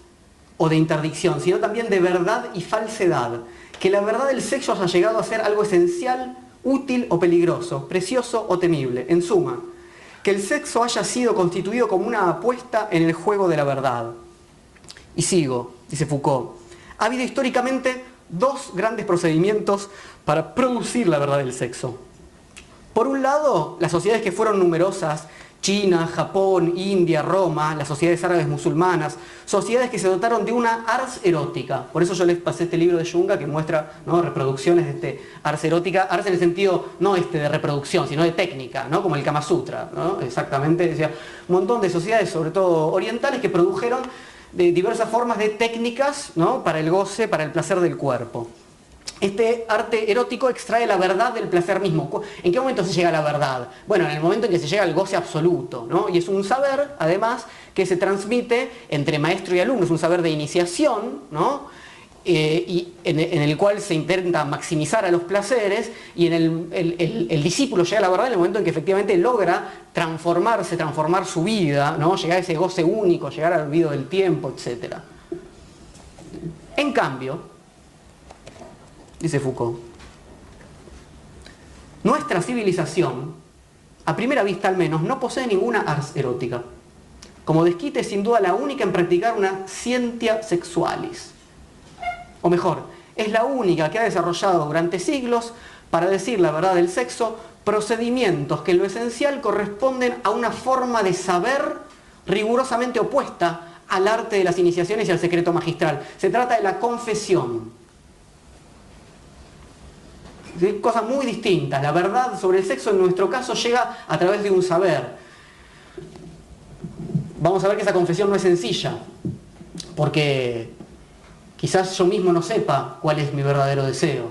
o de interdicción, sino también de verdad y falsedad. Que la verdad del sexo haya llegado a ser algo esencial, útil o peligroso, precioso o temible. En suma, que el sexo haya sido constituido como una apuesta en el juego de la verdad. Y sigo, dice Foucault, ha habido históricamente dos grandes procedimientos para producir la verdad del sexo. Por un lado, las sociedades que fueron numerosas, China, Japón, India, Roma, las sociedades árabes musulmanas, sociedades que se dotaron de una ars erótica. Por eso yo les pasé este libro de Junga que muestra, ¿no? Reproducciones de este ars erótica, ars en el sentido no de reproducción, sino de técnica, ¿no? Como el Kama Sutra, ¿no? Exactamente, decía, un montón de sociedades, sobre todo orientales, que produjeron de diversas formas de técnicas, ¿no? Para el goce, para el placer del cuerpo. Este arte erótico extrae la verdad del placer mismo. ¿En qué momento se llega a la verdad? Bueno, en el momento en que se llega al goce absoluto, ¿no? Y es un saber, además, que se transmite entre maestro y alumno. Es un saber de iniciación, ¿no? Y en el cual se intenta maximizar a los placeres, y el discípulo llega a la verdad en el momento en que efectivamente logra transformarse, transformar su vida, ¿no? Llegar a ese goce único, llegar al olvido del tiempo, etc. En cambio, dice Foucault, nuestra civilización, a primera vista al menos, no posee ninguna ars erótica. Como desquite es sin duda la única en practicar una scientia sexualis. O mejor, es la única que ha desarrollado durante siglos, para decir la verdad del sexo, procedimientos que en lo esencial corresponden a una forma de saber rigurosamente opuesta al arte de las iniciaciones y al secreto magistral. Se trata de la confesión. ¿Sí? Cosas muy distintas. La verdad sobre el sexo en nuestro caso llega a través de un saber. Vamos a ver que esa confesión no es sencilla, porque quizás yo mismo no sepa cuál es mi verdadero deseo.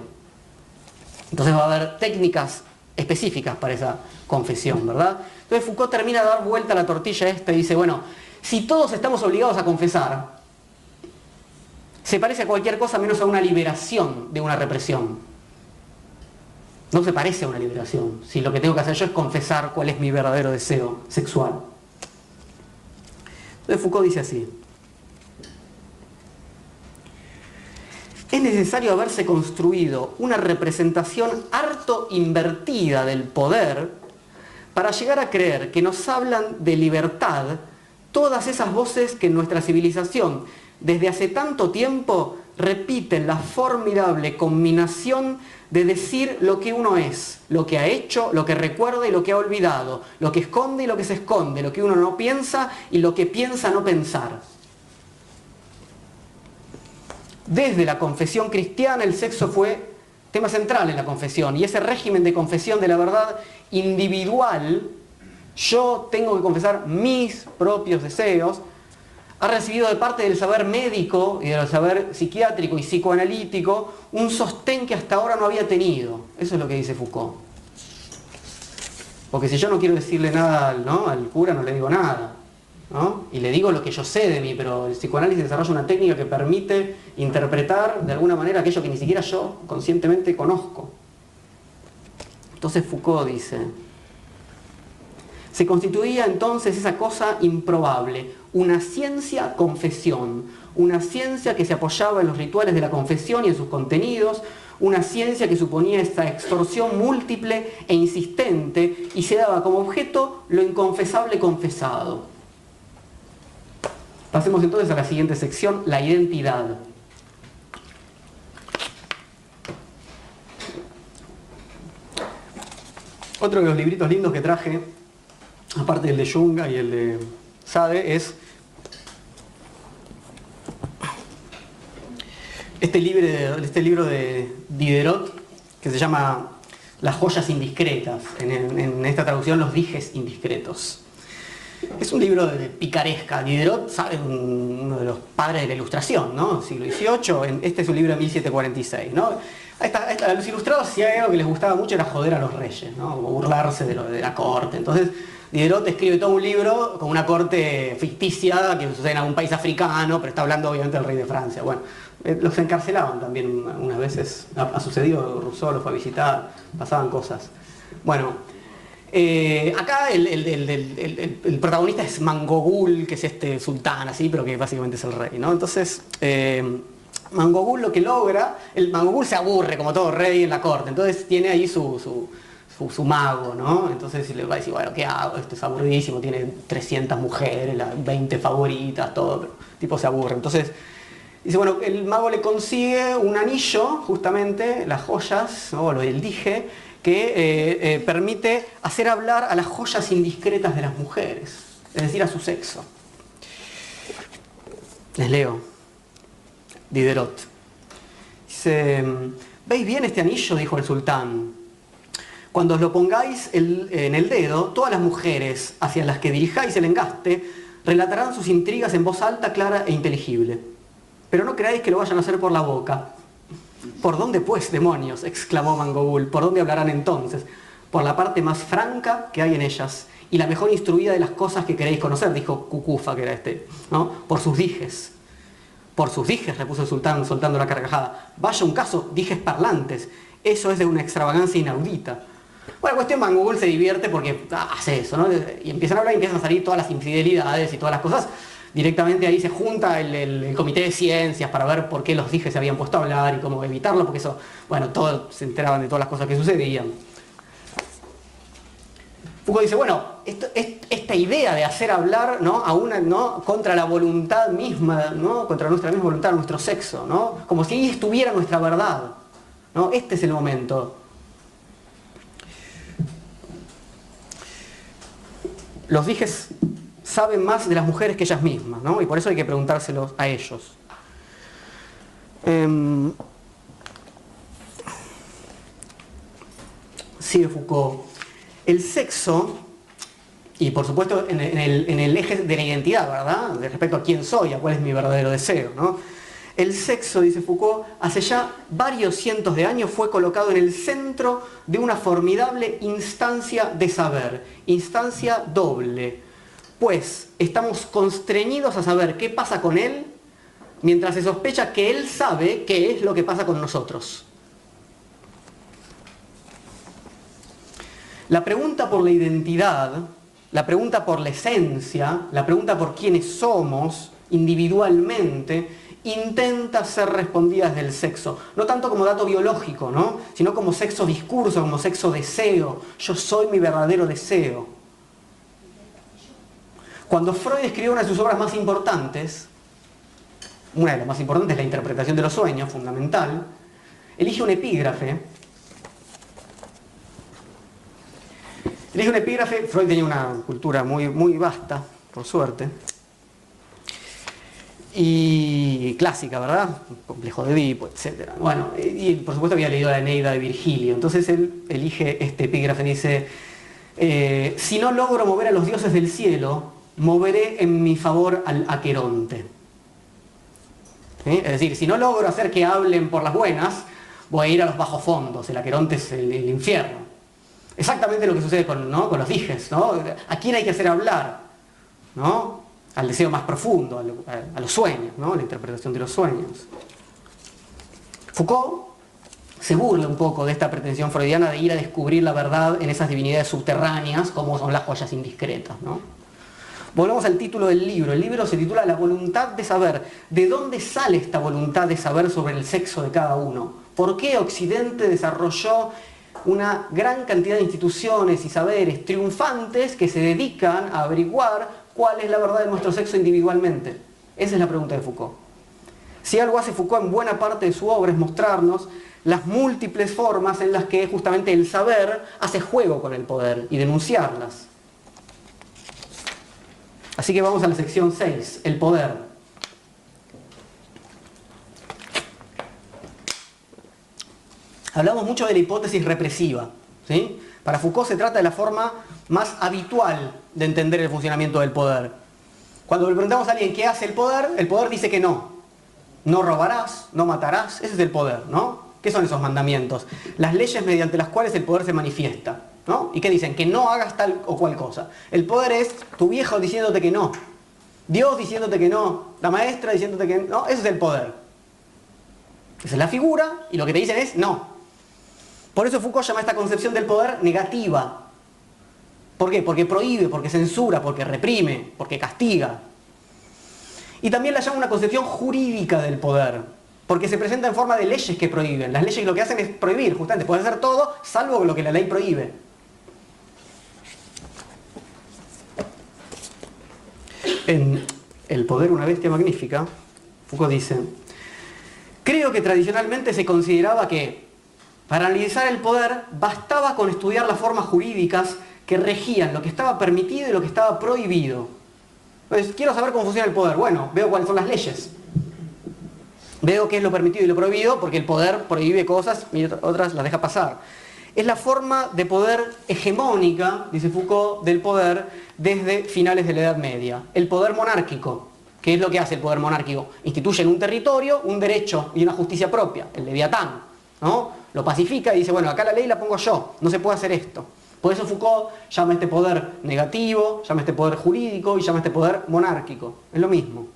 Entonces va a haber técnicas específicas para esa confesión, ¿verdad? Entonces Foucault termina de dar vuelta a la tortilla esta y dice, bueno, si todos estamos obligados a confesar, se parece a cualquier cosa menos a una liberación de una represión. No se parece a una liberación, si lo que tengo que hacer yo es confesar cuál es mi verdadero deseo sexual. Entonces Foucault dice así: es necesario haberse construido una representación harto invertida del poder para llegar a creer que nos hablan de libertad todas esas voces que en nuestra civilización desde hace tanto tiempo repiten la formidable combinación de decir lo que uno es, lo que ha hecho, lo que recuerda y lo que ha olvidado, lo que esconde y lo que se esconde, lo que uno no piensa y lo que piensa no pensar. Desde la confesión cristiana el sexo fue tema central en la confesión, y ese régimen de confesión de la verdad individual, yo tengo que confesar mis propios deseos, ha recibido de parte del saber médico y del saber psiquiátrico y psicoanalítico un sostén que hasta ahora no había tenido. Eso es lo que dice Foucault. Porque si yo no quiero decirle nada al cura, no le digo nada, ¿no? Y le digo lo que yo sé de mí, pero el psicoanálisis desarrolla una técnica que permite interpretar de alguna manera aquello que ni siquiera yo conscientemente conozco. Entonces Foucault dice: Se constituía entonces esa cosa improbable, una ciencia-confesión, una ciencia que se apoyaba en los rituales de la confesión y en sus contenidos, una ciencia que suponía esta extorsión múltiple e insistente y se daba como objeto lo inconfesable confesado. Pasemos entonces a la siguiente sección, la identidad. Otro de los libritos lindos que traje, aparte del de Junga y el de Sade, es este libro de Diderot, que se llama Las joyas indiscretas, en esta traducción Los dijes indiscretos. Es un libro de picaresca. Diderot, ¿sabe? Uno de los padres de la Ilustración, ¿no? Siglo XVIII. Este es un libro de 1746, ¿no? A los ilustrados, si hay algo que les gustaba mucho, era joder a los reyes, ¿no? Como burlarse de la corte. Entonces, Diderot escribe todo un libro con una corte ficticia que sucede en algún país africano, pero está hablando obviamente del rey de Francia. Bueno, los encarcelaban también unas veces. Ha sucedido, Rousseau los fue a visitar, pasaban cosas. Bueno, acá el protagonista es Mangogul, que es este sultán así, pero que básicamente es el rey, ¿no? Entonces, Mangogul lo que logra, Mangogul se aburre como todo rey en la corte, entonces tiene ahí su mago, ¿no? Entonces le va a decir, bueno, ¿qué hago? Esto es aburridísimo, tiene 300 mujeres, las 20 favoritas, todo, pero el tipo se aburre. Entonces dice, bueno, el mago le consigue un anillo, justamente, las joyas, ¿no? Lo del dije, que permite hacer hablar a las joyas indiscretas de las mujeres, es decir, a su sexo. Les leo. Diderot. Dice, ¿veis bien este anillo?, dijo el sultán. Cuando os lo pongáis en el dedo, todas las mujeres hacia las que dirijáis el engaste relatarán sus intrigas en voz alta, clara e inteligible. Pero no creáis que lo vayan a hacer por la boca. ¿Por dónde pues, demonios?, exclamó Mangogul. ¿Por dónde hablarán entonces? Por la parte más franca que hay en ellas y la mejor instruida de las cosas que queréis conocer, dijo Cucufa, que era este, ¿no? Por sus dijes. Por sus dijes, repuso el sultán soltando la carcajada. Vaya un caso, dijes parlantes. Eso es de una extravagancia inaudita. Bueno, la cuestión, Mangogul se divierte porque hace eso, ¿no? Y empiezan a hablar y empiezan a salir todas las infidelidades y todas las cosas. Directamente ahí se junta el comité de ciencias para ver por qué los dijes se habían puesto a hablar y cómo evitarlo, porque eso, bueno, todos se enteraban de todas las cosas que sucedían. Foucault dice, bueno, esta idea de hacer hablar, ¿no?, a una, ¿no?, contra la voluntad misma, ¿no?, contra nuestra misma voluntad, nuestro sexo, ¿no?, como si ahí estuviera nuestra verdad, ¿no? Este es el momento. Los dijes saben más de las mujeres que ellas mismas, ¿no? Y por eso hay que preguntárselos a ellos. Sigue Foucault. El sexo, y por supuesto en el eje de la identidad, ¿verdad?, de respecto a quién soy, a cuál es mi verdadero deseo, ¿no? El sexo, dice Foucault, hace ya varios cientos de años fue colocado en el centro de una formidable instancia de saber, instancia doble, pues estamos constreñidos a saber qué pasa con él, mientras se sospecha que él sabe qué es lo que pasa con nosotros. La pregunta por la identidad, la pregunta por la esencia, la pregunta por quiénes somos individualmente, intenta ser respondida desde el sexo, no tanto como dato biológico, ¿no?, sino como sexo discurso, como sexo deseo. Yo soy mi verdadero deseo. Cuando Freud escribió una de sus obras más importantes, una de las más importantes es La interpretación de los sueños, fundamental, elige un epígrafe. Freud tenía una cultura muy, muy vasta, por suerte, y clásica, ¿verdad? Complejo de Edipo, etc. Bueno, y por supuesto había leído la Eneida de Virgilio. Entonces él elige este epígrafe, dice, si no logro mover a los dioses del cielo, moveré en mi favor al Aqueronte. ¿Sí? Es decir, si no logro hacer que hablen por las buenas, voy a ir a los bajos fondos. El Aqueronte es el infierno. Exactamente lo que sucede con, ¿no?, con los dijes, ¿no? ¿A quién hay que hacer hablar? ¿No? Al deseo más profundo, a los sueños, ¿no?, la interpretación de los sueños. Foucault se burla un poco de esta pretensión freudiana de ir a descubrir la verdad en esas divinidades subterráneas como son las joyas indiscretas, ¿no? Volvamos al título del libro. El libro se titula La voluntad de saber. ¿De dónde sale esta voluntad de saber sobre el sexo de cada uno? ¿Por qué Occidente desarrolló una gran cantidad de instituciones y saberes triunfantes que se dedican a averiguar cuál es la verdad de nuestro sexo individualmente? Esa es la pregunta de Foucault. Si algo hace Foucault en buena parte de su obra es mostrarnos las múltiples formas en las que justamente el saber hace juego con el poder y denunciarlas. Así que vamos a la sección 6, el poder. Hablamos mucho de la hipótesis represiva, ¿sí? Para Foucault se trata de la forma más habitual de entender el funcionamiento del poder. Cuando le preguntamos a alguien qué hace el poder dice que no. No robarás, no matarás, ese es el poder, ¿no? ¿Qué son esos mandamientos? Las leyes mediante las cuales el poder se manifiesta, ¿no? ¿Y qué dicen? Que no hagas tal o cual cosa. El poder es tu viejo diciéndote que no, Dios diciéndote que no, la maestra diciéndote que no, eso es el poder. Esa es la figura y lo que te dicen es no. Por eso Foucault llama esta concepción del poder negativa. ¿Por qué? Porque prohíbe, porque censura, porque reprime, porque castiga. Y también la llama una concepción jurídica del poder, porque se presenta en forma de leyes que prohíben. Las leyes lo que hacen es prohibir, justamente, puedes hacer todo salvo lo que la ley prohíbe. En El poder, una bestia magnífica, Foucault dice: creo que tradicionalmente se consideraba que para analizar el poder bastaba con estudiar las formas jurídicas que regían lo que estaba permitido y lo que estaba prohibido. Entonces, quiero saber cómo funciona el poder. Bueno, veo cuáles son las leyes. Veo qué es lo permitido y lo prohibido, porque el poder prohíbe cosas y otras las deja pasar. Es la forma de poder hegemónica, dice Foucault, del poder desde finales de la Edad Media. El poder monárquico. ¿Qué es lo que hace el poder monárquico? Instituye en un territorio un derecho y una justicia propia, el leviatán, ¿no? Lo pacifica y dice, bueno, acá la ley la pongo yo, no se puede hacer esto. Por eso Foucault llama este poder negativo, llama este poder jurídico y llama este poder monárquico. Es lo mismo.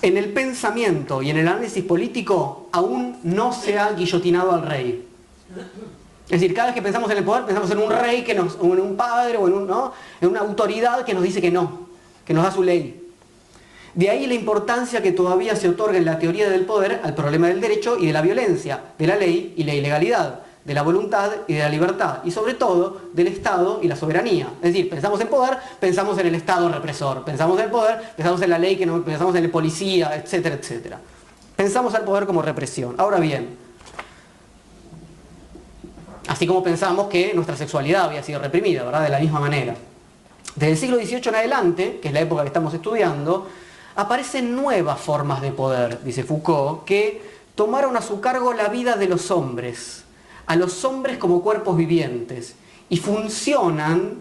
En el pensamiento y en el análisis político aún no se ha guillotinado al rey. Es decir, cada vez que pensamos en el poder, pensamos en un rey, en un padre o en una autoridad que nos dice que no, que nos da su ley. De ahí la importancia que todavía se otorga en la teoría del poder al problema del derecho y de la violencia, de la ley y la ilegalidad, de la voluntad y de la libertad, y sobre todo del Estado y la soberanía. Es decir, pensamos en poder, pensamos en el Estado represor, pensamos en el poder, pensamos en la ley, pensamos en el policía, etcétera, etcétera. Pensamos al poder como represión. Ahora bien, así como pensamos que nuestra sexualidad había sido reprimida, ¿verdad? De la misma manera. Desde el siglo XVIII en adelante, que es la época que estamos estudiando, aparecen nuevas formas de poder, dice Foucault, que tomaron a su cargo la vida de los hombres, a los hombres como cuerpos vivientes, y funcionan,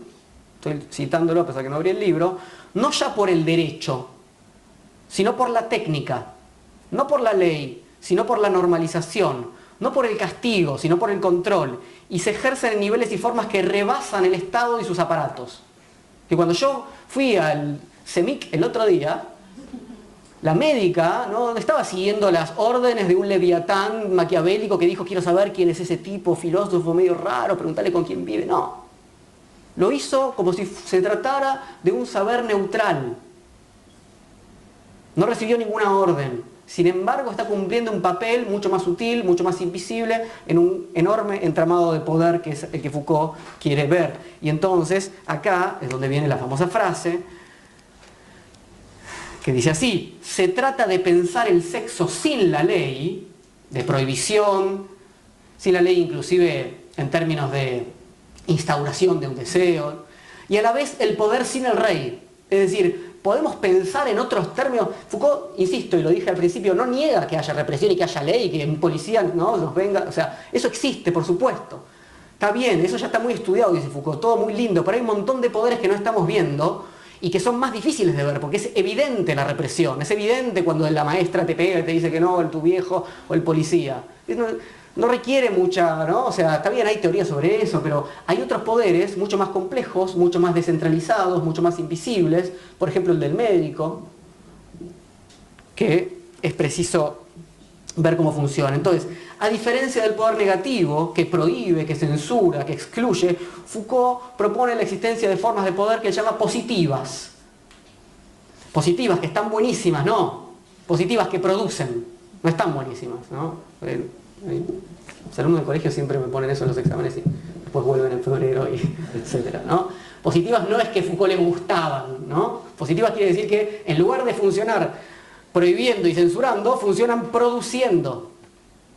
estoy citándolo a pesar que no abrí el libro, no ya por el derecho, sino por la técnica, no por la ley, sino por la normalización, no por el castigo, sino por el control, y se ejercen en niveles y formas que rebasan el Estado y sus aparatos. Que cuando yo fui al CEMIC el otro día, la médica no estaba siguiendo las órdenes de un leviatán maquiavélico que dijo, quiero saber quién es ese tipo, filósofo medio raro, preguntarle con quién vive. No. Lo hizo como si se tratara de un saber neutral. No recibió ninguna orden. Sin embargo, está cumpliendo un papel mucho más sutil, mucho más invisible, en un enorme entramado de poder que es el que Foucault quiere ver. Y entonces, acá es donde viene la famosa frase, que dice así: se trata de pensar el sexo sin la ley, de prohibición, sin la ley inclusive en términos de instauración de un deseo, y a la vez el poder sin el rey. Es decir, podemos pensar en otros términos. Foucault, insisto, y lo dije al principio, no niega que haya represión y que haya ley, que un policía no nos venga, o sea, eso existe, por supuesto. Está bien, eso ya está muy estudiado, dice Foucault, todo muy lindo, pero hay un montón de poderes que no estamos viendo y que son más difíciles de ver, porque es evidente la represión, es evidente cuando la maestra te pega y te dice que no, el tu viejo o el policía. no requiere mucha, ¿no? O sea, está bien, hay teorías sobre eso, pero hay otros poderes mucho más complejos, mucho más descentralizados, mucho más invisibles, por ejemplo el del médico, que es preciso ver cómo funciona. Entonces, a diferencia del poder negativo, que prohíbe, que censura, que excluye, Foucault propone la existencia de formas de poder que él llama positivas. Positivas, que están buenísimas, no. Positivas que producen, no están buenísimas, ¿no? Los alumnos del colegio siempre me ponen eso en los exámenes y después vuelven en febrero, y etcétera, ¿no? Positivas no es que Foucault le gustaban, ¿no? Positivas quiere decir que en lugar de funcionar prohibiendo y censurando, funcionan produciendo.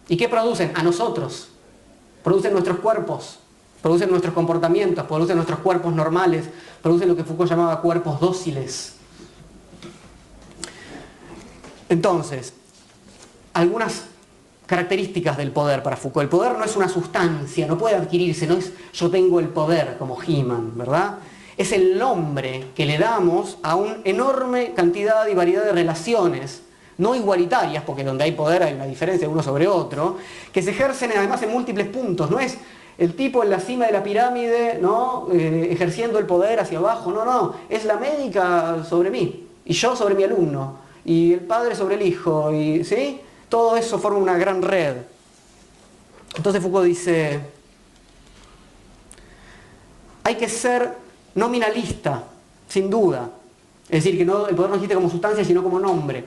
¿Y qué producen? A nosotros. Producen nuestros cuerpos, producen nuestros comportamientos, producen nuestros cuerpos normales, producen lo que Foucault llamaba cuerpos dóciles. Entonces, algunas características del poder para Foucault. El poder no es una sustancia, no puede adquirirse, no es yo tengo el poder como He-Man, ¿verdad? Es el nombre que le damos a una enorme cantidad y variedad de relaciones, no igualitarias, porque donde hay poder hay una diferencia de uno sobre otro, que se ejercen además en múltiples puntos. No es el tipo en la cima de la pirámide, ¿no? Ejerciendo el poder hacia abajo, no, es la médica sobre mí, y yo sobre mi alumno, y el padre sobre el hijo, y ¿sí? Todo eso forma una gran red. Entonces Foucault dice, hay que ser nominalista, sin duda. Es decir, que no, el poder no existe como sustancia, sino como nombre.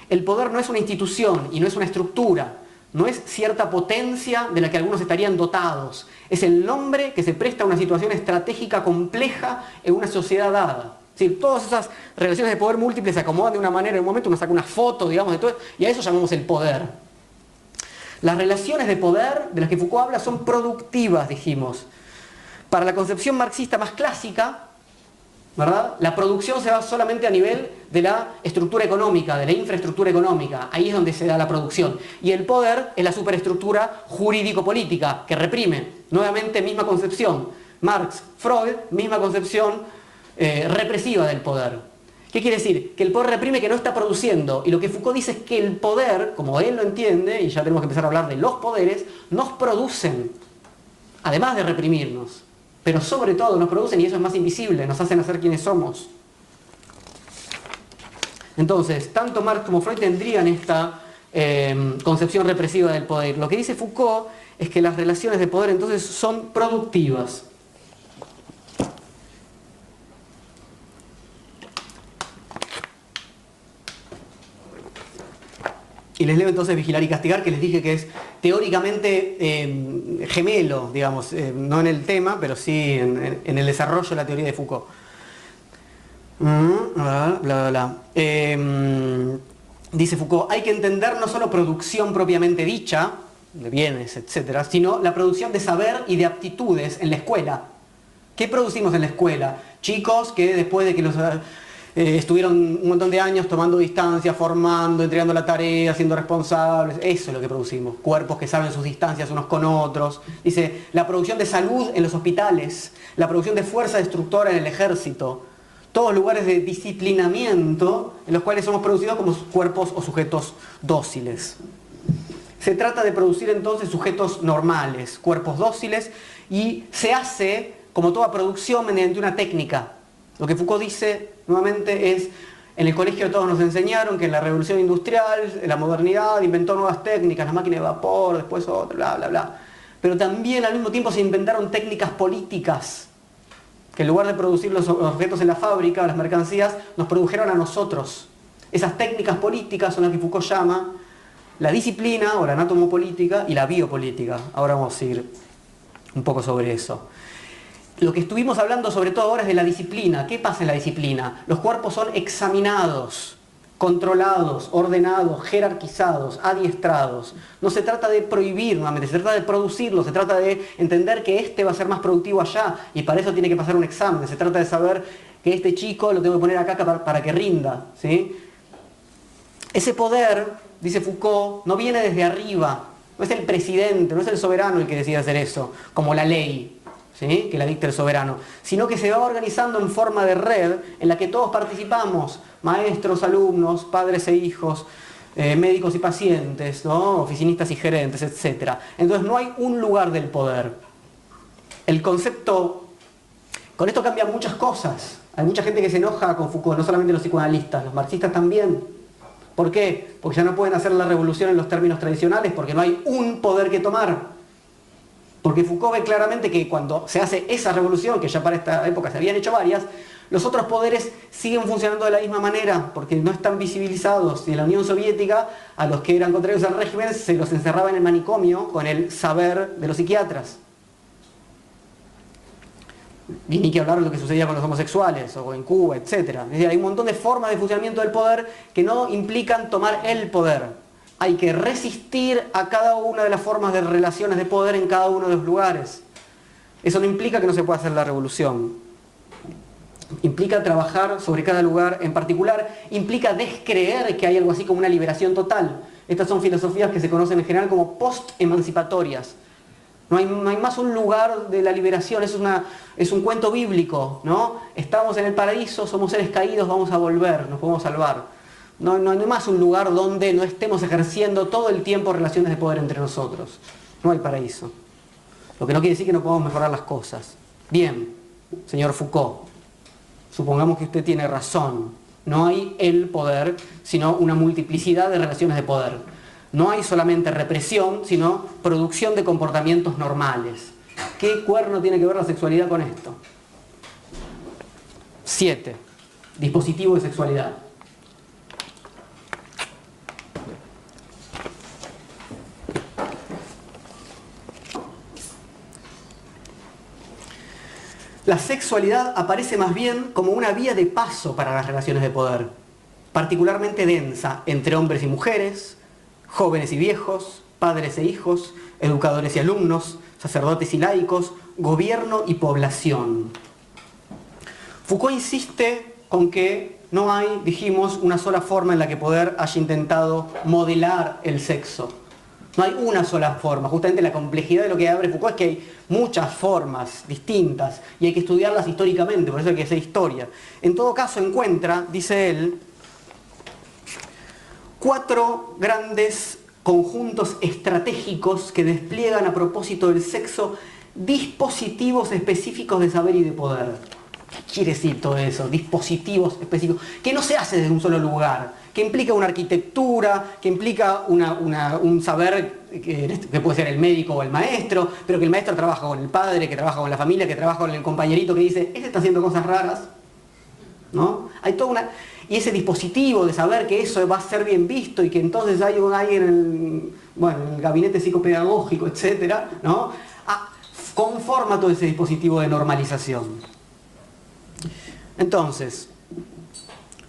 El poder no es una institución y no es una estructura, no es cierta potencia de la que algunos estarían dotados. Es el nombre que se presta a una situación estratégica compleja en una sociedad dada. Es decir, todas esas relaciones de poder múltiples se acomodan de una manera, en un momento uno saca una foto, digamos, de todo, y a eso llamamos el poder. Las relaciones de poder de las que Foucault habla son productivas, dijimos. Para la concepción marxista más clásica, ¿verdad? La producción se da solamente a nivel de la estructura económica, de la infraestructura económica. Ahí es donde se da la producción. Y el poder es la superestructura jurídico-política, que reprime. Nuevamente, misma concepción. Marx, Freud, misma concepción represiva del poder. ¿Qué quiere decir? Que el poder reprime, que no está produciendo. Y lo que Foucault dice es que el poder, como él lo entiende, y ya tenemos que empezar a hablar de los poderes, nos producen, además de reprimirnos. Pero sobre todo nos producen, y eso es más invisible, nos hacen hacer quienes somos. Entonces, tanto Marx como Freud tendrían esta concepción represiva del poder. Lo que dice Foucault es que las relaciones de poder entonces son productivas. Y les leo entonces Vigilar y Castigar, que les dije que es teóricamente gemelo, digamos, no en el tema, pero sí en el desarrollo de la teoría de Foucault. Dice Foucault, hay que entender no solo producción propiamente dicha, de bienes, etcétera, sino la producción de saber y de aptitudes en la escuela. ¿Qué producimos en la escuela? Chicos que después de que los... estuvieron un montón de años tomando distancia, formando, entregando la tarea, siendo responsables. Eso es lo que producimos. Cuerpos que saben sus distancias unos con otros. Dice, la producción de salud en los hospitales, la producción de fuerza destructora en el ejército. Todos lugares de disciplinamiento en los cuales somos producidos como cuerpos o sujetos dóciles. Se trata de producir entonces sujetos normales, cuerpos dóciles, y se hace, como toda producción, mediante una técnica. Lo que Foucault dice, nuevamente, es, en el colegio todos nos enseñaron que en la revolución industrial, la modernidad inventó nuevas técnicas, la máquina de vapor, después otra, bla, bla, bla. Pero también al mismo tiempo se inventaron técnicas políticas, que en lugar de producir los objetos en la fábrica, las mercancías, nos produjeron a nosotros. Esas técnicas políticas son las que Foucault llama la disciplina, o la anatomopolítica, y la biopolítica. Ahora vamos a ir un poco sobre eso. Lo que estuvimos hablando sobre todo ahora es de la disciplina. ¿Qué pasa en la disciplina? Los cuerpos son examinados, controlados, ordenados, jerarquizados, adiestrados. No se trata de prohibir nuevamente, se trata de producirlo, se trata de entender que este va a ser más productivo allá y para eso tiene que pasar un examen. Se trata de saber que este chico lo tengo que poner acá para que rinda, ¿sí? Ese poder, dice Foucault, no viene desde arriba. No es el presidente, no es el soberano el que decide hacer eso, como la ley, ¿sí? Que la dicta el soberano, sino que se va organizando en forma de red en la que todos participamos, maestros, alumnos, padres e hijos, médicos y pacientes, ¿no? Oficinistas y gerentes, etc. Entonces no hay un lugar del poder. El concepto... Con esto cambian muchas cosas. Hay mucha gente que se enoja con Foucault, no solamente los psicoanalistas, los marxistas también. ¿Por qué? Porque ya no pueden hacer la revolución en los términos tradicionales, porque no hay un poder que tomar. Porque Foucault ve claramente que cuando se hace esa revolución, que ya para esta época se habían hecho varias, los otros poderes siguen funcionando de la misma manera, porque no están visibilizados. Y en la Unión Soviética, a los que eran contrarios al régimen, se los encerraba en el manicomio con el saber de los psiquiatras. Y ni que hablar de lo que sucedía con los homosexuales, o en Cuba, etc. Es decir, hay un montón de formas de funcionamiento del poder que no implican tomar el poder. Hay que resistir a cada una de las formas de relaciones de poder en cada uno de los lugares. Eso no implica que no se pueda hacer la revolución. Implica trabajar sobre cada lugar en particular, implica descreer que hay algo así como una liberación total. Estas son filosofías que se conocen en general como post-emancipatorias. No hay más un lugar de la liberación, es un cuento bíblico, ¿no? Estamos en el paraíso, somos seres caídos, vamos a volver, nos podemos salvar. No hay más un lugar donde no estemos ejerciendo todo el tiempo relaciones de poder entre nosotros. No hay paraíso. Lo que no quiere decir que no podamos mejorar las cosas. Bien, señor Foucault, supongamos que usted tiene razón. No hay el poder, sino una multiplicidad de relaciones de poder. No hay solamente represión, sino producción de comportamientos normales. ¿Qué cuerno tiene que ver la sexualidad con esto? 7. Dispositivo de sexualidad. La sexualidad aparece más bien como una vía de paso para las relaciones de poder, particularmente densa entre hombres y mujeres, jóvenes y viejos, padres e hijos, educadores y alumnos, sacerdotes y laicos, gobierno y población. Foucault insiste con que no hay, dijimos, una sola forma en la que poder haya intentado modelar el sexo. No hay una sola forma. Justamente la complejidad de lo que abre Foucault es que hay muchas formas distintas y hay que estudiarlas históricamente, por eso hay que hacer historia. En todo caso encuentra, dice él, 4 grandes conjuntos estratégicos que despliegan a propósito del sexo dispositivos específicos de saber y de poder. ¿Qué quiere decir todo eso? Dispositivos específicos, que no se hace desde un solo lugar, que implica una arquitectura, que implica un saber que puede ser el médico o el maestro, pero que el maestro trabaja con el padre, que trabaja con la familia, que trabaja con el compañerito que dice, este está haciendo cosas raras, ¿no? Hay toda una... Y ese dispositivo de saber que eso va a ser bien visto y que entonces hay alguien en el gabinete psicopedagógico, etcétera, ¿no? Conforma todo ese dispositivo de normalización. Entonces,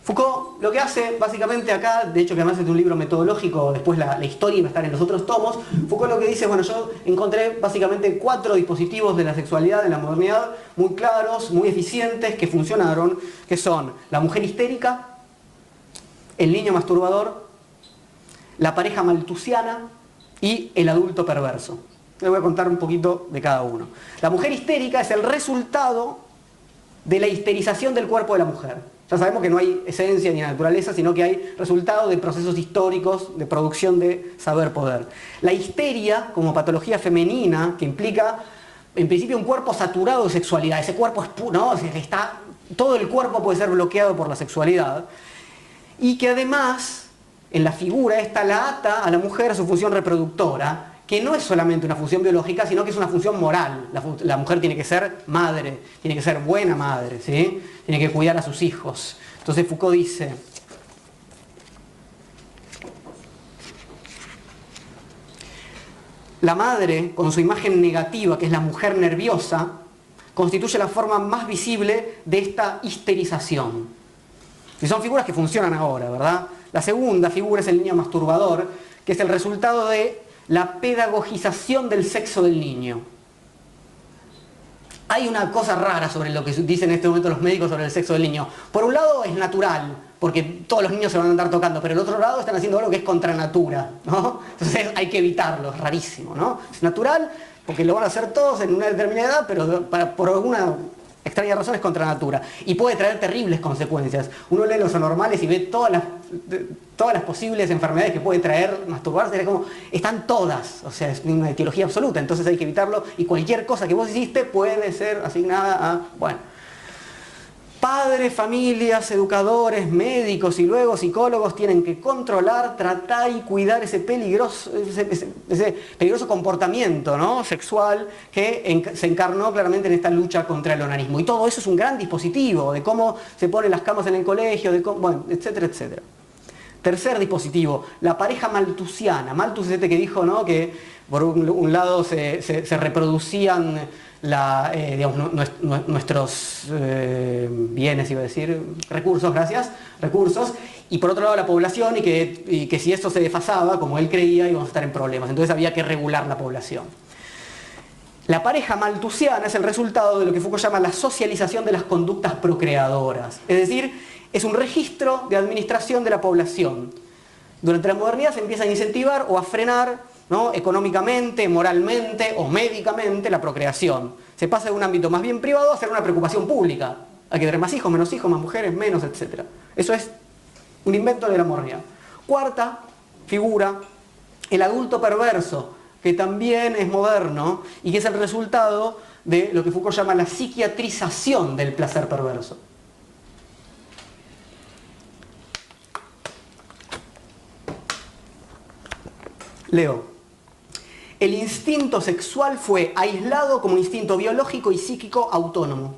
Foucault lo que hace básicamente acá, de hecho que además es un libro metodológico, después la historia va a estar en los otros tomos, Foucault lo que dice, bueno, yo encontré básicamente 4 dispositivos de la sexualidad en la modernidad muy claros, muy eficientes, que funcionaron, que son la mujer histérica, el niño masturbador, la pareja maltusiana y el adulto perverso. Les voy a contar un poquito de cada uno. La mujer histérica es el resultado de la histerización del cuerpo de la mujer. Ya sabemos que no hay esencia ni naturaleza, sino que hay resultado de procesos históricos de producción de saber-poder. La histeria, como patología femenina, que implica, en principio, un cuerpo saturado de sexualidad. Ese cuerpo es puro, ¿no? Todo el cuerpo puede ser bloqueado por la sexualidad. Y que además, en la figura esta, la ata a la mujer a su función reproductora, que no es solamente una función biológica, sino que es una función moral. La mujer tiene que ser madre, tiene que ser buena madre, ¿sí? Tiene que cuidar a sus hijos. Entonces Foucault dice, la madre, con su imagen negativa, que es la mujer nerviosa, constituye la forma más visible de esta histerización. Y son figuras que funcionan ahora, ¿verdad? La segunda figura es el niño masturbador, que es el resultado de la pedagogización del sexo del niño. Hay una cosa rara sobre lo que dicen en este momento los médicos sobre el sexo del niño. Por un lado es natural, porque todos los niños se van a andar tocando, pero por otro lado están haciendo algo que es contra natura, ¿no? Entonces hay que evitarlo, es rarísimo, ¿no? Es natural porque lo van a hacer todos en una determinada edad, pero por alguna Extrañas razones contra natura. Y puede traer terribles consecuencias. Uno lee los anormales y ve todas las posibles enfermedades que puede traer masturbarse. Es como, están todas. O sea, es una etiología absoluta. Entonces hay que evitarlo. Y cualquier cosa que vos hiciste puede ser asignada a... Bueno. Padres, familias, educadores, médicos y luego psicólogos tienen que controlar, tratar y cuidar ese peligroso comportamiento, ¿no?, sexual que se encarnó claramente en esta lucha contra el onanismo. Y todo eso es un gran dispositivo de cómo se ponen las camas en el colegio, de cómo, bueno, etcétera, etcétera. Tercer dispositivo, la pareja malthusiana. Malthus es este que dijo, ¿no?, que por un lado se reproducían digamos, nuestros bienes, iba a decir, recursos, y por otro lado la población, y que si esto se desfasaba, como él creía, íbamos a estar en problemas. Entonces había que regular la población. La pareja malthusiana es el resultado de lo que Foucault llama la socialización de las conductas procreadoras. Es decir, es un registro de administración de la población. Durante la modernidad se empieza a incentivar o a frenar, ¿no?, económicamente, moralmente o médicamente la procreación. Se pasa de un ámbito más bien privado a ser una preocupación pública. Hay que tener más hijos, más mujeres, menos, etc. Eso es un invento de la modernidad. Cuarta figura, el adulto perverso, que también es moderno y que es el resultado de lo que Foucault llama la psiquiatrización del placer perverso. Leo. El instinto sexual fue aislado como instinto biológico y psíquico autónomo.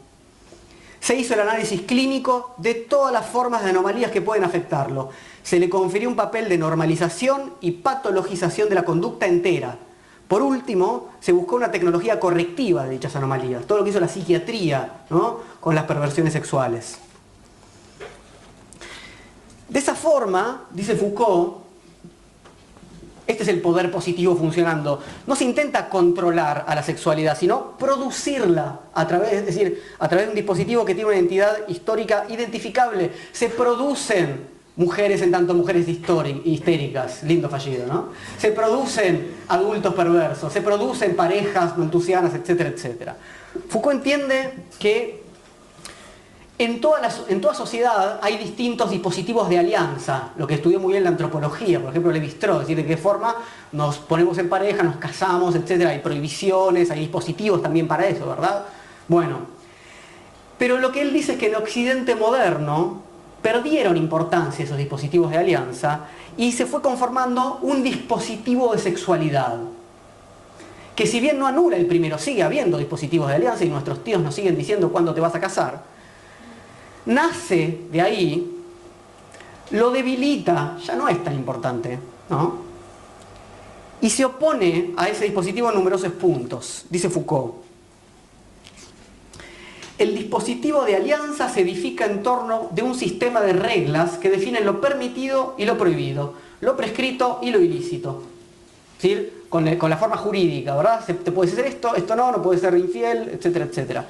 Se hizo el análisis clínico de todas las formas de anomalías que pueden afectarlo. Se le confirió un papel de normalización y patologización de la conducta entera. Por último, se buscó una tecnología correctiva de dichas anomalías. Todo lo que hizo la psiquiatría, ¿no?, con las perversiones sexuales. De esa forma, dice Foucault, este es el poder positivo funcionando. No se intenta controlar a la sexualidad, sino producirla a través, es decir, a través de un dispositivo que tiene una identidad histórica identificable. Se producen mujeres en tanto mujeres histéricas, lindo fallido, ¿no? Se producen adultos perversos, se producen parejas malthusianas, etcétera, etcétera. Foucault entiende que en toda sociedad hay distintos dispositivos de alianza, lo que estudió muy bien la antropología, por ejemplo Lévi-Strauss, es decir, de qué forma nos ponemos en pareja, nos casamos, etc. Hay prohibiciones, hay dispositivos también para eso, ¿verdad? Bueno, pero lo que él dice es que en Occidente moderno perdieron importancia esos dispositivos de alianza y se fue conformando un dispositivo de sexualidad, que si bien no anula el primero, sigue habiendo dispositivos de alianza y nuestros tíos nos siguen diciendo cuándo te vas a casar. Nace de ahí, lo debilita, ya no es tan importante, ¿no? Y se opone a ese dispositivo en numerosos puntos, dice Foucault. El dispositivo de alianza se edifica en torno de un sistema de reglas que definen lo permitido y lo prohibido, lo prescrito y lo ilícito. Es decir, con la forma jurídica, ¿verdad? Te puedes hacer esto no puedes ser infiel, etcétera, etcétera.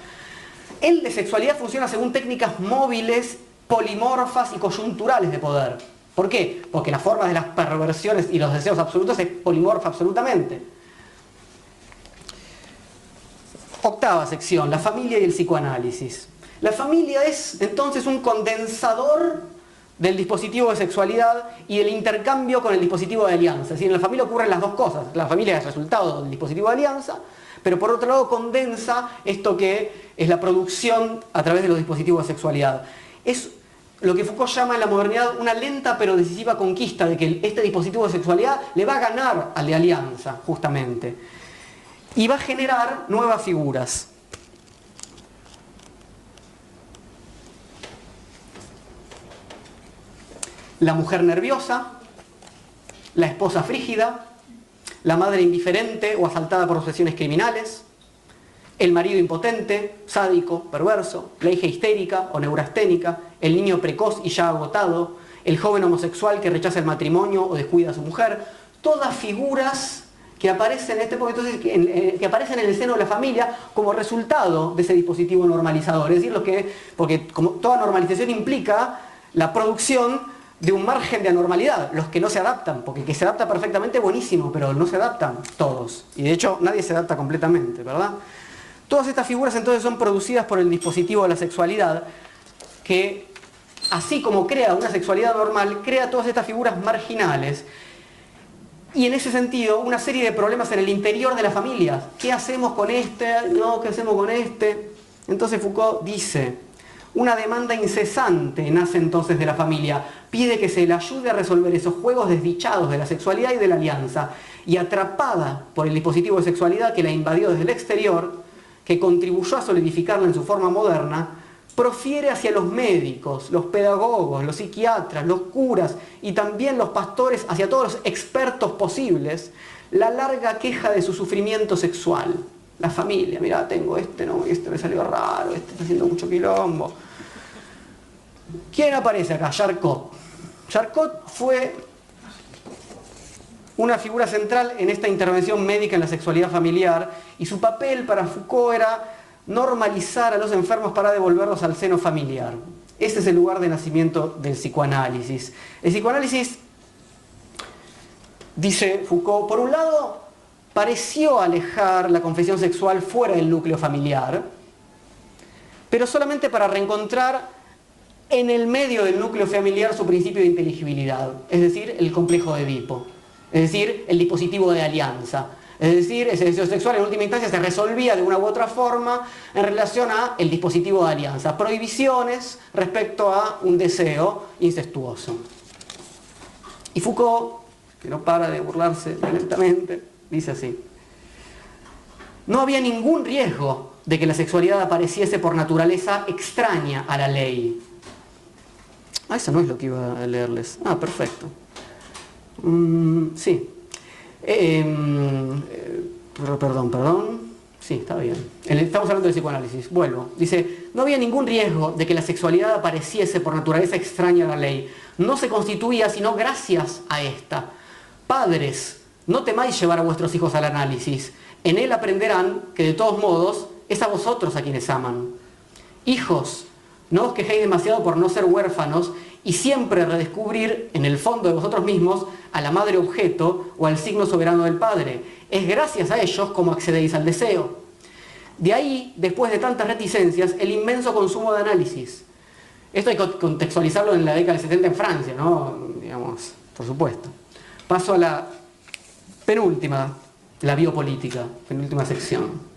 El de sexualidad funciona según técnicas móviles, polimorfas y coyunturales de poder. ¿Por qué? Porque la forma de las perversiones y los deseos absolutos es polimorfa absolutamente. Octava sección, la familia y el psicoanálisis. La familia es entonces un condensador del dispositivo de sexualidad y del intercambio con el dispositivo de alianza. Es decir, en la familia ocurren las dos cosas. La familia es resultado del dispositivo de alianza, pero por otro lado condensa esto que es la producción a través de los dispositivos de sexualidad. Es lo que Foucault llama en la modernidad una lenta pero decisiva conquista de que este dispositivo de sexualidad le va a ganar al de alianza, justamente. Y va a generar nuevas figuras. La mujer nerviosa, la esposa frígida, la madre indiferente o asaltada por obsesiones criminales, el marido impotente, sádico, perverso, la hija histérica o neurasténica, el niño precoz y ya agotado, el joven homosexual que rechaza el matrimonio o descuida a su mujer, todas figuras que aparecen, que aparecen en el seno de la familia como resultado de ese dispositivo normalizador. Es decir, porque como toda normalización implica la producción de un margen de anormalidad, los que no se adaptan, porque el que se adapta perfectamente, buenísimo, pero no se adaptan todos. Y de hecho nadie se adapta completamente, ¿verdad? Todas estas figuras entonces son producidas por el dispositivo de la sexualidad, que así como crea una sexualidad normal, crea todas estas figuras marginales. Y en ese sentido, una serie de problemas en el interior de las familias. ¿Qué hacemos con este? No, ¿qué hacemos con este? Entonces Foucault dice, una demanda incesante nace entonces de la familia. Pide que se le ayude a resolver esos juegos desdichados de la sexualidad y de la alianza. Y atrapada por el dispositivo de sexualidad que la invadió desde el exterior, que contribuyó a solidificarla en su forma moderna, profiere hacia los médicos, los pedagogos, los psiquiatras, los curas y también los pastores, hacia todos los expertos posibles, la larga queja de su sufrimiento sexual. La familia, mirá, tengo este, no, este me salió raro, este está haciendo mucho quilombo. ¿Quién aparece acá? Charcot. Charcot fue una figura central en esta intervención médica en la sexualidad familiar, y su papel para Foucault era normalizar a los enfermos para devolverlos al seno familiar. Ese es el lugar de nacimiento del psicoanálisis. El psicoanálisis, dice Foucault, por un lado, pareció alejar la confesión sexual fuera del núcleo familiar, pero solamente para reencontrar en el medio del núcleo familiar su principio de inteligibilidad, es decir, el complejo de Edipo, es decir, el dispositivo de alianza. Es decir, ese deseo sexual en última instancia se resolvía de una u otra forma en relación a el dispositivo de alianza, prohibiciones respecto a un deseo incestuoso. Y Foucault, que no para de burlarse violentamente, dice así: no había ningún riesgo de que la sexualidad apareciese por naturaleza extraña a la ley. Ah, eso no es lo que iba a leerles. Ah, perfecto. Sí. Perdón. Sí, está bien. Estamos hablando del psicoanálisis. Vuelvo. Dice, no había ningún riesgo de que la sexualidad apareciese por naturaleza extraña a la ley. No se constituía sino gracias a esta. Padres, no temáis llevar a vuestros hijos al análisis. En él aprenderán que de todos modos es a vosotros a quienes aman. Hijos, no os quejéis demasiado por no ser huérfanos y siempre redescubrir en el fondo de vosotros mismos a la madre objeto o al signo soberano del padre. Es gracias a ellos como accedéis al deseo. De ahí, después de tantas reticencias, el inmenso consumo de análisis. Esto hay que contextualizarlo en la década del 70 en Francia, ¿no? Digamos, por supuesto. Paso a la penúltima, la biopolítica, penúltima sección.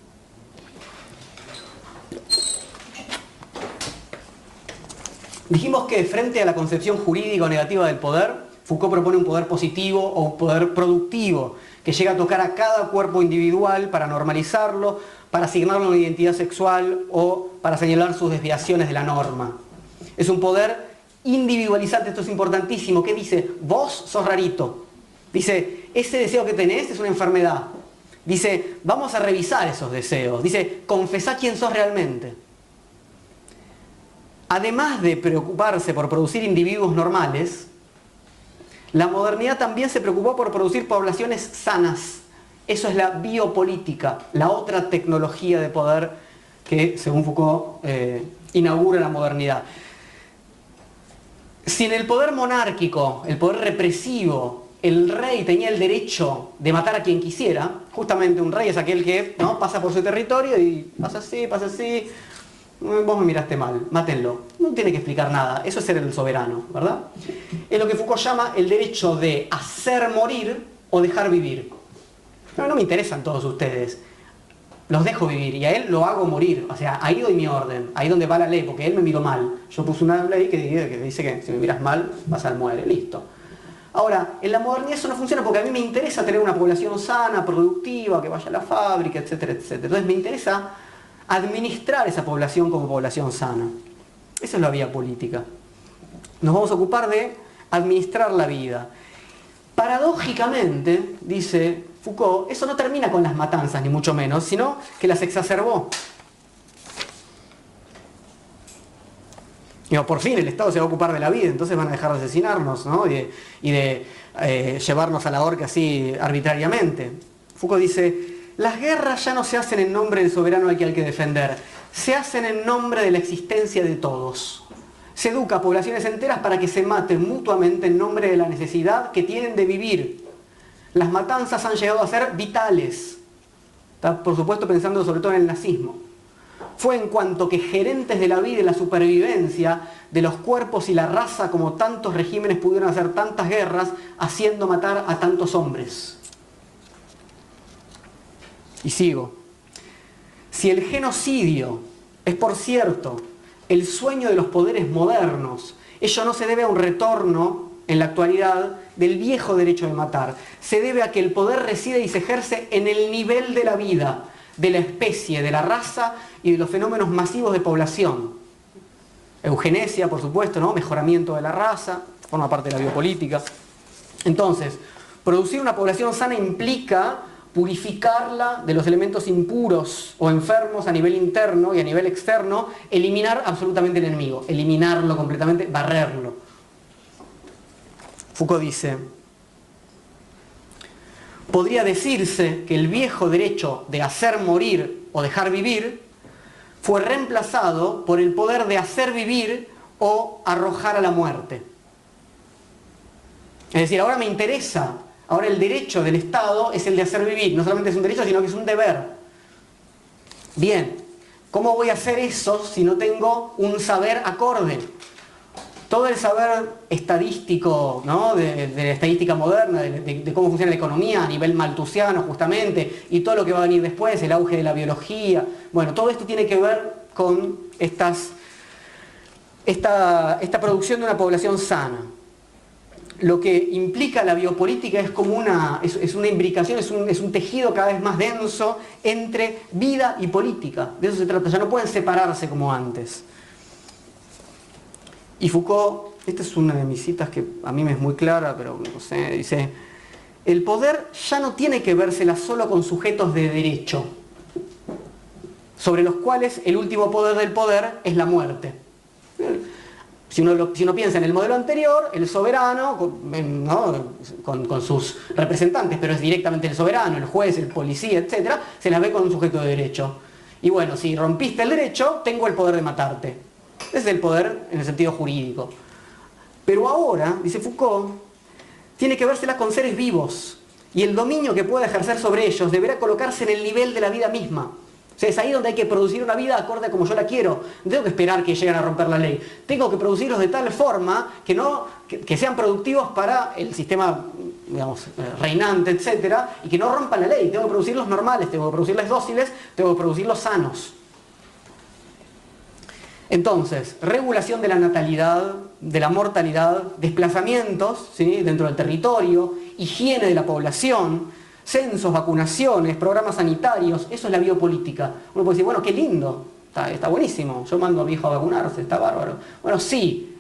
Dijimos que frente a la concepción jurídica o negativa del poder, Foucault propone un poder positivo o un poder productivo, que llega a tocar a cada cuerpo individual para normalizarlo, para asignarle una identidad sexual o para señalar sus desviaciones de la norma. Es un poder individualizante, esto es importantísimo. ¿Qué dice? Vos sos rarito. Dice, ese deseo que tenés es una enfermedad. Dice, vamos a revisar esos deseos. Dice, confesá quién sos realmente. Además de preocuparse por producir individuos normales, la modernidad también se preocupó por producir poblaciones sanas. Eso es la biopolítica, la otra tecnología de poder que, según Foucault, inaugura la modernidad. Si en el poder monárquico, el poder represivo, el rey tenía el derecho de matar a quien quisiera, justamente un rey es aquel que, ¿no?, pasa por su territorio y pasa así, vos me miraste mal, mátenlo. No tiene que explicar nada, eso es ser el soberano, ¿verdad? Es lo que Foucault llama el derecho de hacer morir o dejar vivir. No me interesan todos ustedes, los dejo vivir y a él lo hago morir. O sea, ahí doy mi orden, ahí donde va la ley, porque él me miró mal. Yo puse una ley que dice que si me miras mal vas al muere, listo. Ahora, en la modernidad eso no funciona porque a mí me interesa tener una población sana, productiva, que vaya a la fábrica, etcétera, etcétera. Entonces me interesa administrar esa población como población sana. Esa es la vía política. Nos vamos a ocupar de administrar la vida. Paradójicamente, dice Foucault, eso no termina con las matanzas, ni mucho menos, sino que las exacerbó. Digo, por fin el Estado se va a ocupar de la vida, entonces van a dejar de asesinarnos, ¿no? y de llevarnos a la horca así arbitrariamente. Foucault dice, las guerras ya no se hacen en nombre del soberano al que hay que defender, se hacen en nombre de la existencia de todos. Se educa a poblaciones enteras para que se maten mutuamente en nombre de la necesidad que tienen de vivir. Las matanzas han llegado a ser vitales. Está, por supuesto, pensando sobre todo en el nazismo. fue en cuanto que gerentes de la vida y la supervivencia de los cuerpos y la raza, como tantos regímenes pudieron hacer tantas guerras, haciendo matar a tantos hombres. Y sigo. Si el genocidio es, por cierto, el sueño de los poderes modernos, ello no se debe a un retorno en la actualidad del viejo derecho de matar. Se debe a que el poder reside y se ejerce en el nivel de la vida, de la especie, de la raza y de los fenómenos masivos de población. Eugenesia, por supuesto, ¿no? Mejoramiento de la raza, forma parte de la biopolítica. Entonces, producir una población sana implica purificarla de los elementos impuros o enfermos a nivel interno y a nivel externo, eliminar absolutamente el enemigo, eliminarlo completamente, barrerlo. Foucault dice: podría decirse que el viejo derecho de hacer morir o dejar vivir fue reemplazado por el poder de hacer vivir o arrojar a la muerte. Es decir, ahora me interesa, ahora el derecho del Estado es el de hacer vivir. No solamente es un derecho, sino que es un deber. Bien, ¿cómo voy a hacer eso si no tengo un saber acorde? Todo el saber estadístico, ¿no? de la estadística moderna, de cómo funciona la economía a nivel malthusiano justamente, y todo lo que va a venir después, el auge de la biología. Bueno, todo esto tiene que ver con esta producción de una población sana. Lo que implica la biopolítica es como una imbricación, es un tejido cada vez más denso entre vida y política. De eso se trata, ya no pueden separarse como antes. Y Foucault, esta es una de mis citas que a mí me es muy clara, pero no sé, dice: el poder ya no tiene que vérsela solo con sujetos de derecho, sobre los cuales el último poder del poder es la muerte. Si uno piensa en el modelo anterior, el soberano, ¿no? con sus representantes, pero es directamente el soberano, el juez, el policía, etc., se las ve con un sujeto de derecho. Y bueno, si rompiste el derecho, tengo el poder de matarte. Ese es el poder en el sentido jurídico. Pero ahora, dice Foucault, tiene que vérsela con seres vivos, y el dominio que pueda ejercer sobre ellos deberá colocarse en el nivel de la vida misma. O sea, es ahí donde hay que producir una vida acorde a como yo la quiero. No tengo que esperar que lleguen a romper la ley. Tengo que producirlos de tal forma que sean productivos para el sistema, digamos, reinante, etc., y que no rompan la ley. Tengo que producirlos normales, tengo que producirlos dóciles, tengo que producirlos sanos. Entonces, regulación de la natalidad, de la mortalidad, desplazamientos, ¿sí?, dentro del territorio, higiene de la población, censos, vacunaciones, programas sanitarios, eso es la biopolítica. Uno puede decir, bueno, qué lindo, está buenísimo, yo mando a mi hijo a vacunarse, está bárbaro. Bueno, sí,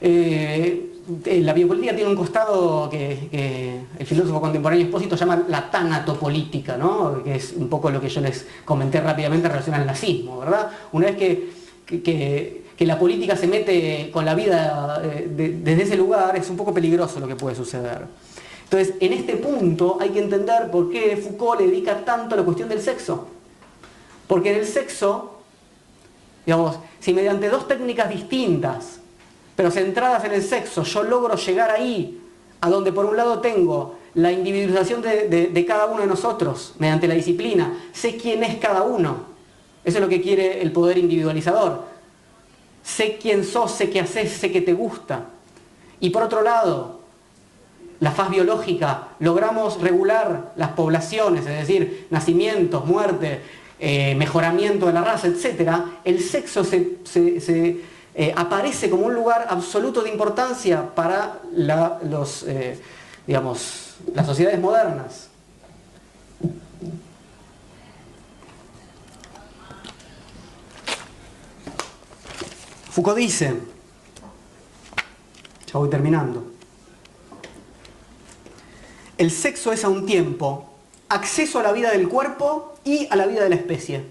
la biopolítica tiene un costado que el filósofo contemporáneo Espósito llama la tanatopolítica, ¿no? Que es un poco lo que yo les comenté rápidamente en relación al nazismo, ¿verdad? Una vez que la política se mete con la vida desde ese lugar, es un poco peligroso lo que puede suceder. Entonces, en este punto hay que entender por qué Foucault le dedica tanto a la cuestión del sexo. Porque en el sexo, digamos, si mediante dos técnicas distintas, pero centradas en el sexo, yo logro llegar ahí, a donde por un lado tengo la individualización de cada uno de nosotros, mediante la disciplina, sé quién es cada uno. Eso es lo que quiere el poder individualizador. Sé quién sos, sé qué haces, sé qué te gusta. Y por otro lado, la faz biológica, logramos regular las poblaciones, es decir, nacimientos, muerte, mejoramiento de la raza, etc. El sexo aparece como un lugar absoluto de importancia para las sociedades modernas. Foucault dice, ya voy terminando, el sexo es a un tiempo acceso a la vida del cuerpo y a la vida de la especie.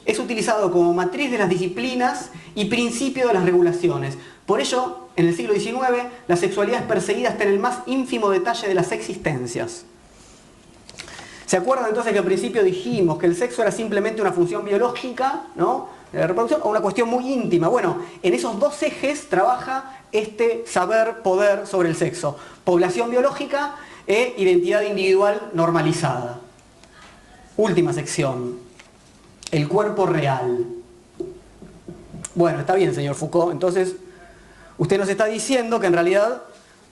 Es utilizado como matriz de las disciplinas y principio de las regulaciones. Por ello, en el siglo XIX, la sexualidad es perseguida hasta en el más ínfimo detalle de las existencias. ¿Se acuerdan entonces que al principio dijimos que el sexo era simplemente una función biológica, ¿no?, de la reproducción, o una cuestión muy íntima? Bueno, en esos dos ejes trabaja este saber-poder sobre el sexo. Población biológica e identidad individual normalizada. Última sección. el cuerpo real. Bueno, está bien, señor Foucault. Entonces, usted nos está diciendo que en realidad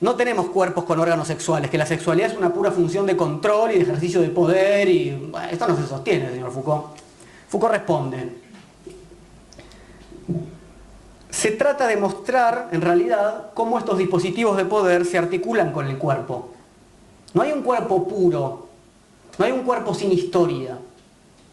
no tenemos cuerpos con órganos sexuales, que la sexualidad es una pura función de control y de ejercicio de poder y... Bueno, esto no se sostiene, señor Foucault. Foucault responde: se trata de mostrar, en realidad, cómo estos dispositivos de poder se articulan con el cuerpo. No hay un cuerpo puro, no hay un cuerpo sin historia.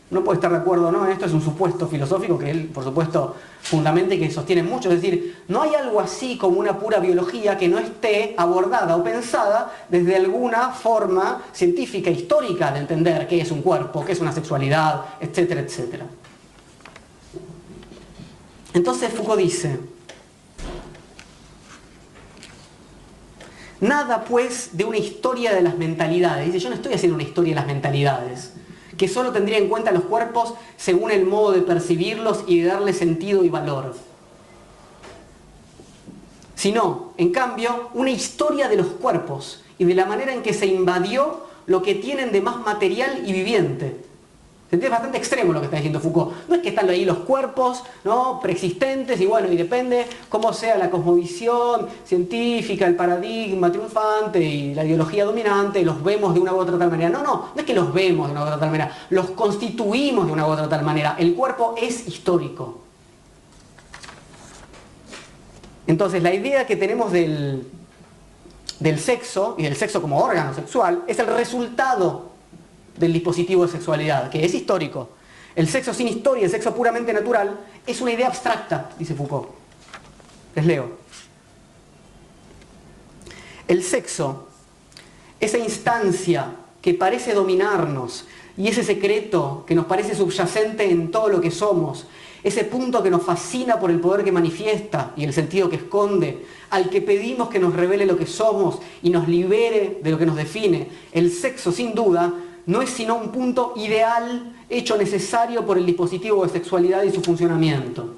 No puede estar de acuerdo o no, esto es un supuesto filosófico que él, por supuesto, fundamenta y que sostiene mucho. Es decir, no hay algo así como una pura biología que no esté abordada o pensada desde alguna forma científica, histórica de entender qué es un cuerpo, qué es una sexualidad, etcétera, etcétera. Entonces Foucault dice: nada pues de una historia de las mentalidades. Dice, yo no estoy haciendo una historia de las mentalidades, que solo tendría en cuenta los cuerpos según el modo de percibirlos y de darle sentido y valor. Sino, en cambio, una historia de los cuerpos y de la manera en que se invadió lo que tienen de más material y viviente. Es bastante extremo lo que está diciendo Foucault. No es que están ahí los cuerpos, ¿no?, preexistentes y bueno, y depende cómo sea la cosmovisión científica, el paradigma triunfante y la ideología dominante, los vemos de una u otra tal manera. No es que los vemos de una u otra tal manera, los constituimos de una u otra tal manera. El cuerpo es histórico. Entonces, la idea que tenemos del sexo, y del sexo como órgano sexual, es el resultado del dispositivo de sexualidad, que es histórico. El sexo sin historia, el sexo puramente natural, es una idea abstracta, dice Foucault. Les leo. El sexo, esa instancia que parece dominarnos y ese secreto que nos parece subyacente en todo lo que somos, ese punto que nos fascina por el poder que manifiesta y el sentido que esconde, al que pedimos que nos revele lo que somos y nos libere de lo que nos define, el sexo, sin duda, no es sino un punto ideal hecho necesario por el dispositivo de sexualidad y su funcionamiento.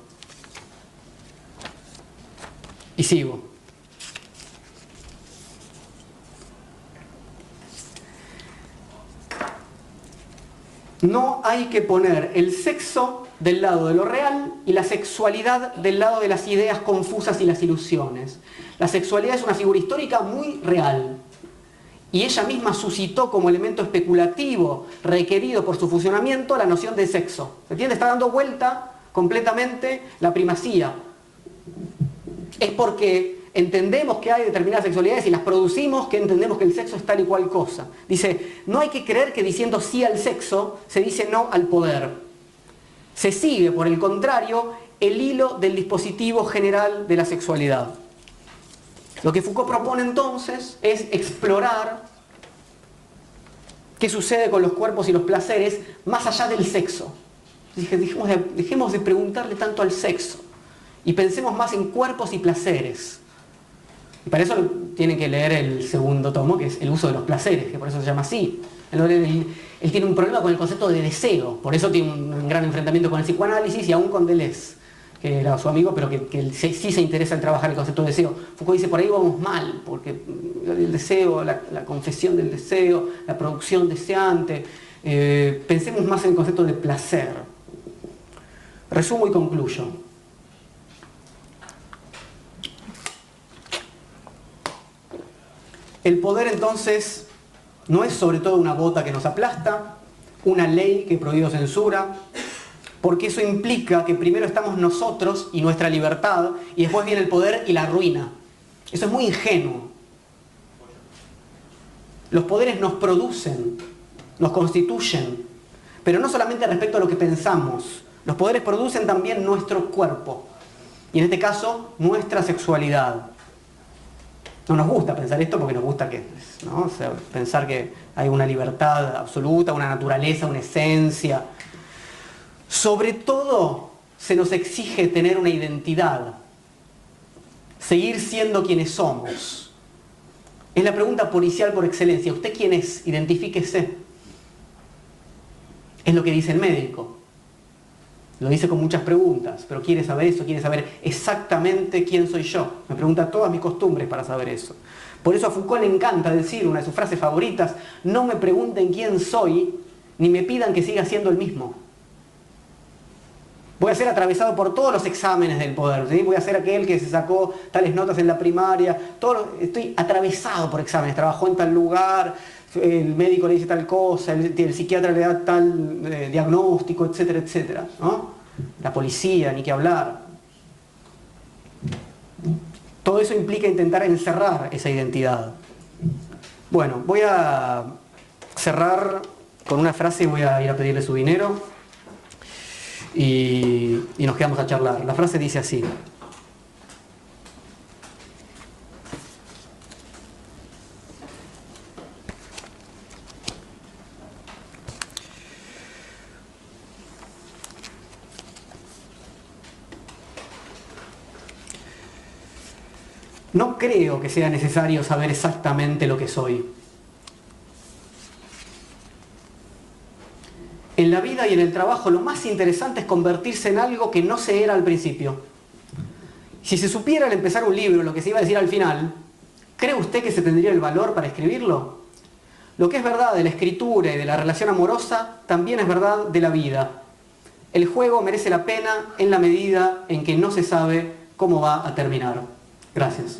Y sigo. No hay que poner el sexo del lado de lo real y la sexualidad del lado de las ideas confusas y las ilusiones. La sexualidad es una figura histórica muy real. Y ella misma suscitó como elemento especulativo requerido por su funcionamiento la noción de sexo. ¿Se entiende? Está dando vuelta completamente la primacía. Es porque entendemos que hay determinadas sexualidades y las producimos que entendemos que el sexo es tal y cual cosa. Dice, no hay que creer que diciendo sí al sexo se dice no al poder. Se sigue, por el contrario, el hilo del dispositivo general de la sexualidad. Lo que Foucault propone entonces es explorar qué sucede con los cuerpos y los placeres más allá del sexo. Dejemos de preguntarle tanto al sexo y pensemos más en cuerpos y placeres. Y para eso tienen que leer el segundo tomo, que es el uso de los placeres, que por eso se llama así. Él tiene un problema con el concepto de deseo, por eso tiene un gran enfrentamiento con el psicoanálisis y aún con Deleuze, que era su amigo, pero que sí se interesa en trabajar el concepto de deseo. Foucault dice, por ahí vamos mal, porque el deseo, la confesión del deseo, la producción deseante, pensemos más en el concepto de placer. Resumo y concluyo. El poder entonces no es sobre todo una bota que nos aplasta, una ley que prohíbe o censura, porque eso implica que primero estamos nosotros y nuestra libertad, y después viene el poder y la ruina. Eso es muy ingenuo. Los poderes nos producen, nos constituyen, pero no solamente respecto a lo que pensamos. Los poderes producen también nuestro cuerpo, y en este caso, nuestra sexualidad. No nos gusta pensar esto porque nos gusta ¿no? O sea, pensar que hay una libertad absoluta, una naturaleza, una esencia. Sobre todo, se nos exige tener una identidad, seguir siendo quienes somos. Es la pregunta policial por excelencia. ¿Usted quién es? Identifíquese. Es lo que dice el médico. Lo dice con muchas preguntas, pero quiere saber eso, quiere saber exactamente quién soy yo. Me pregunta todas mis costumbres para saber eso. Por eso a Foucault le encanta decir, una de sus frases favoritas, no me pregunten quién soy, ni me pidan que siga siendo el mismo. Voy a ser atravesado por todos los exámenes del poder, ¿sí? Voy a ser aquel que se sacó tales notas en la primaria, estoy atravesado por exámenes, trabajó en tal lugar, el médico le dice tal cosa, el psiquiatra le da tal diagnóstico, etcétera, etcétera, ¿no? La policía, ni que hablar. Todo eso implica intentar encerrar esa identidad. Bueno, voy a cerrar con una frase y voy a ir a pedirle su dinero. Y nos quedamos a charlar. La frase dice así: no creo que sea necesario saber exactamente lo que soy. En la vida y en el trabajo lo más interesante es convertirse en algo que no se era al principio. Si se supiera al empezar un libro lo que se iba a decir al final, ¿cree usted que se tendría el valor para escribirlo? Lo que es verdad de la escritura y de la relación amorosa también es verdad de la vida. El juego merece la pena en la medida en que no se sabe cómo va a terminar. Gracias.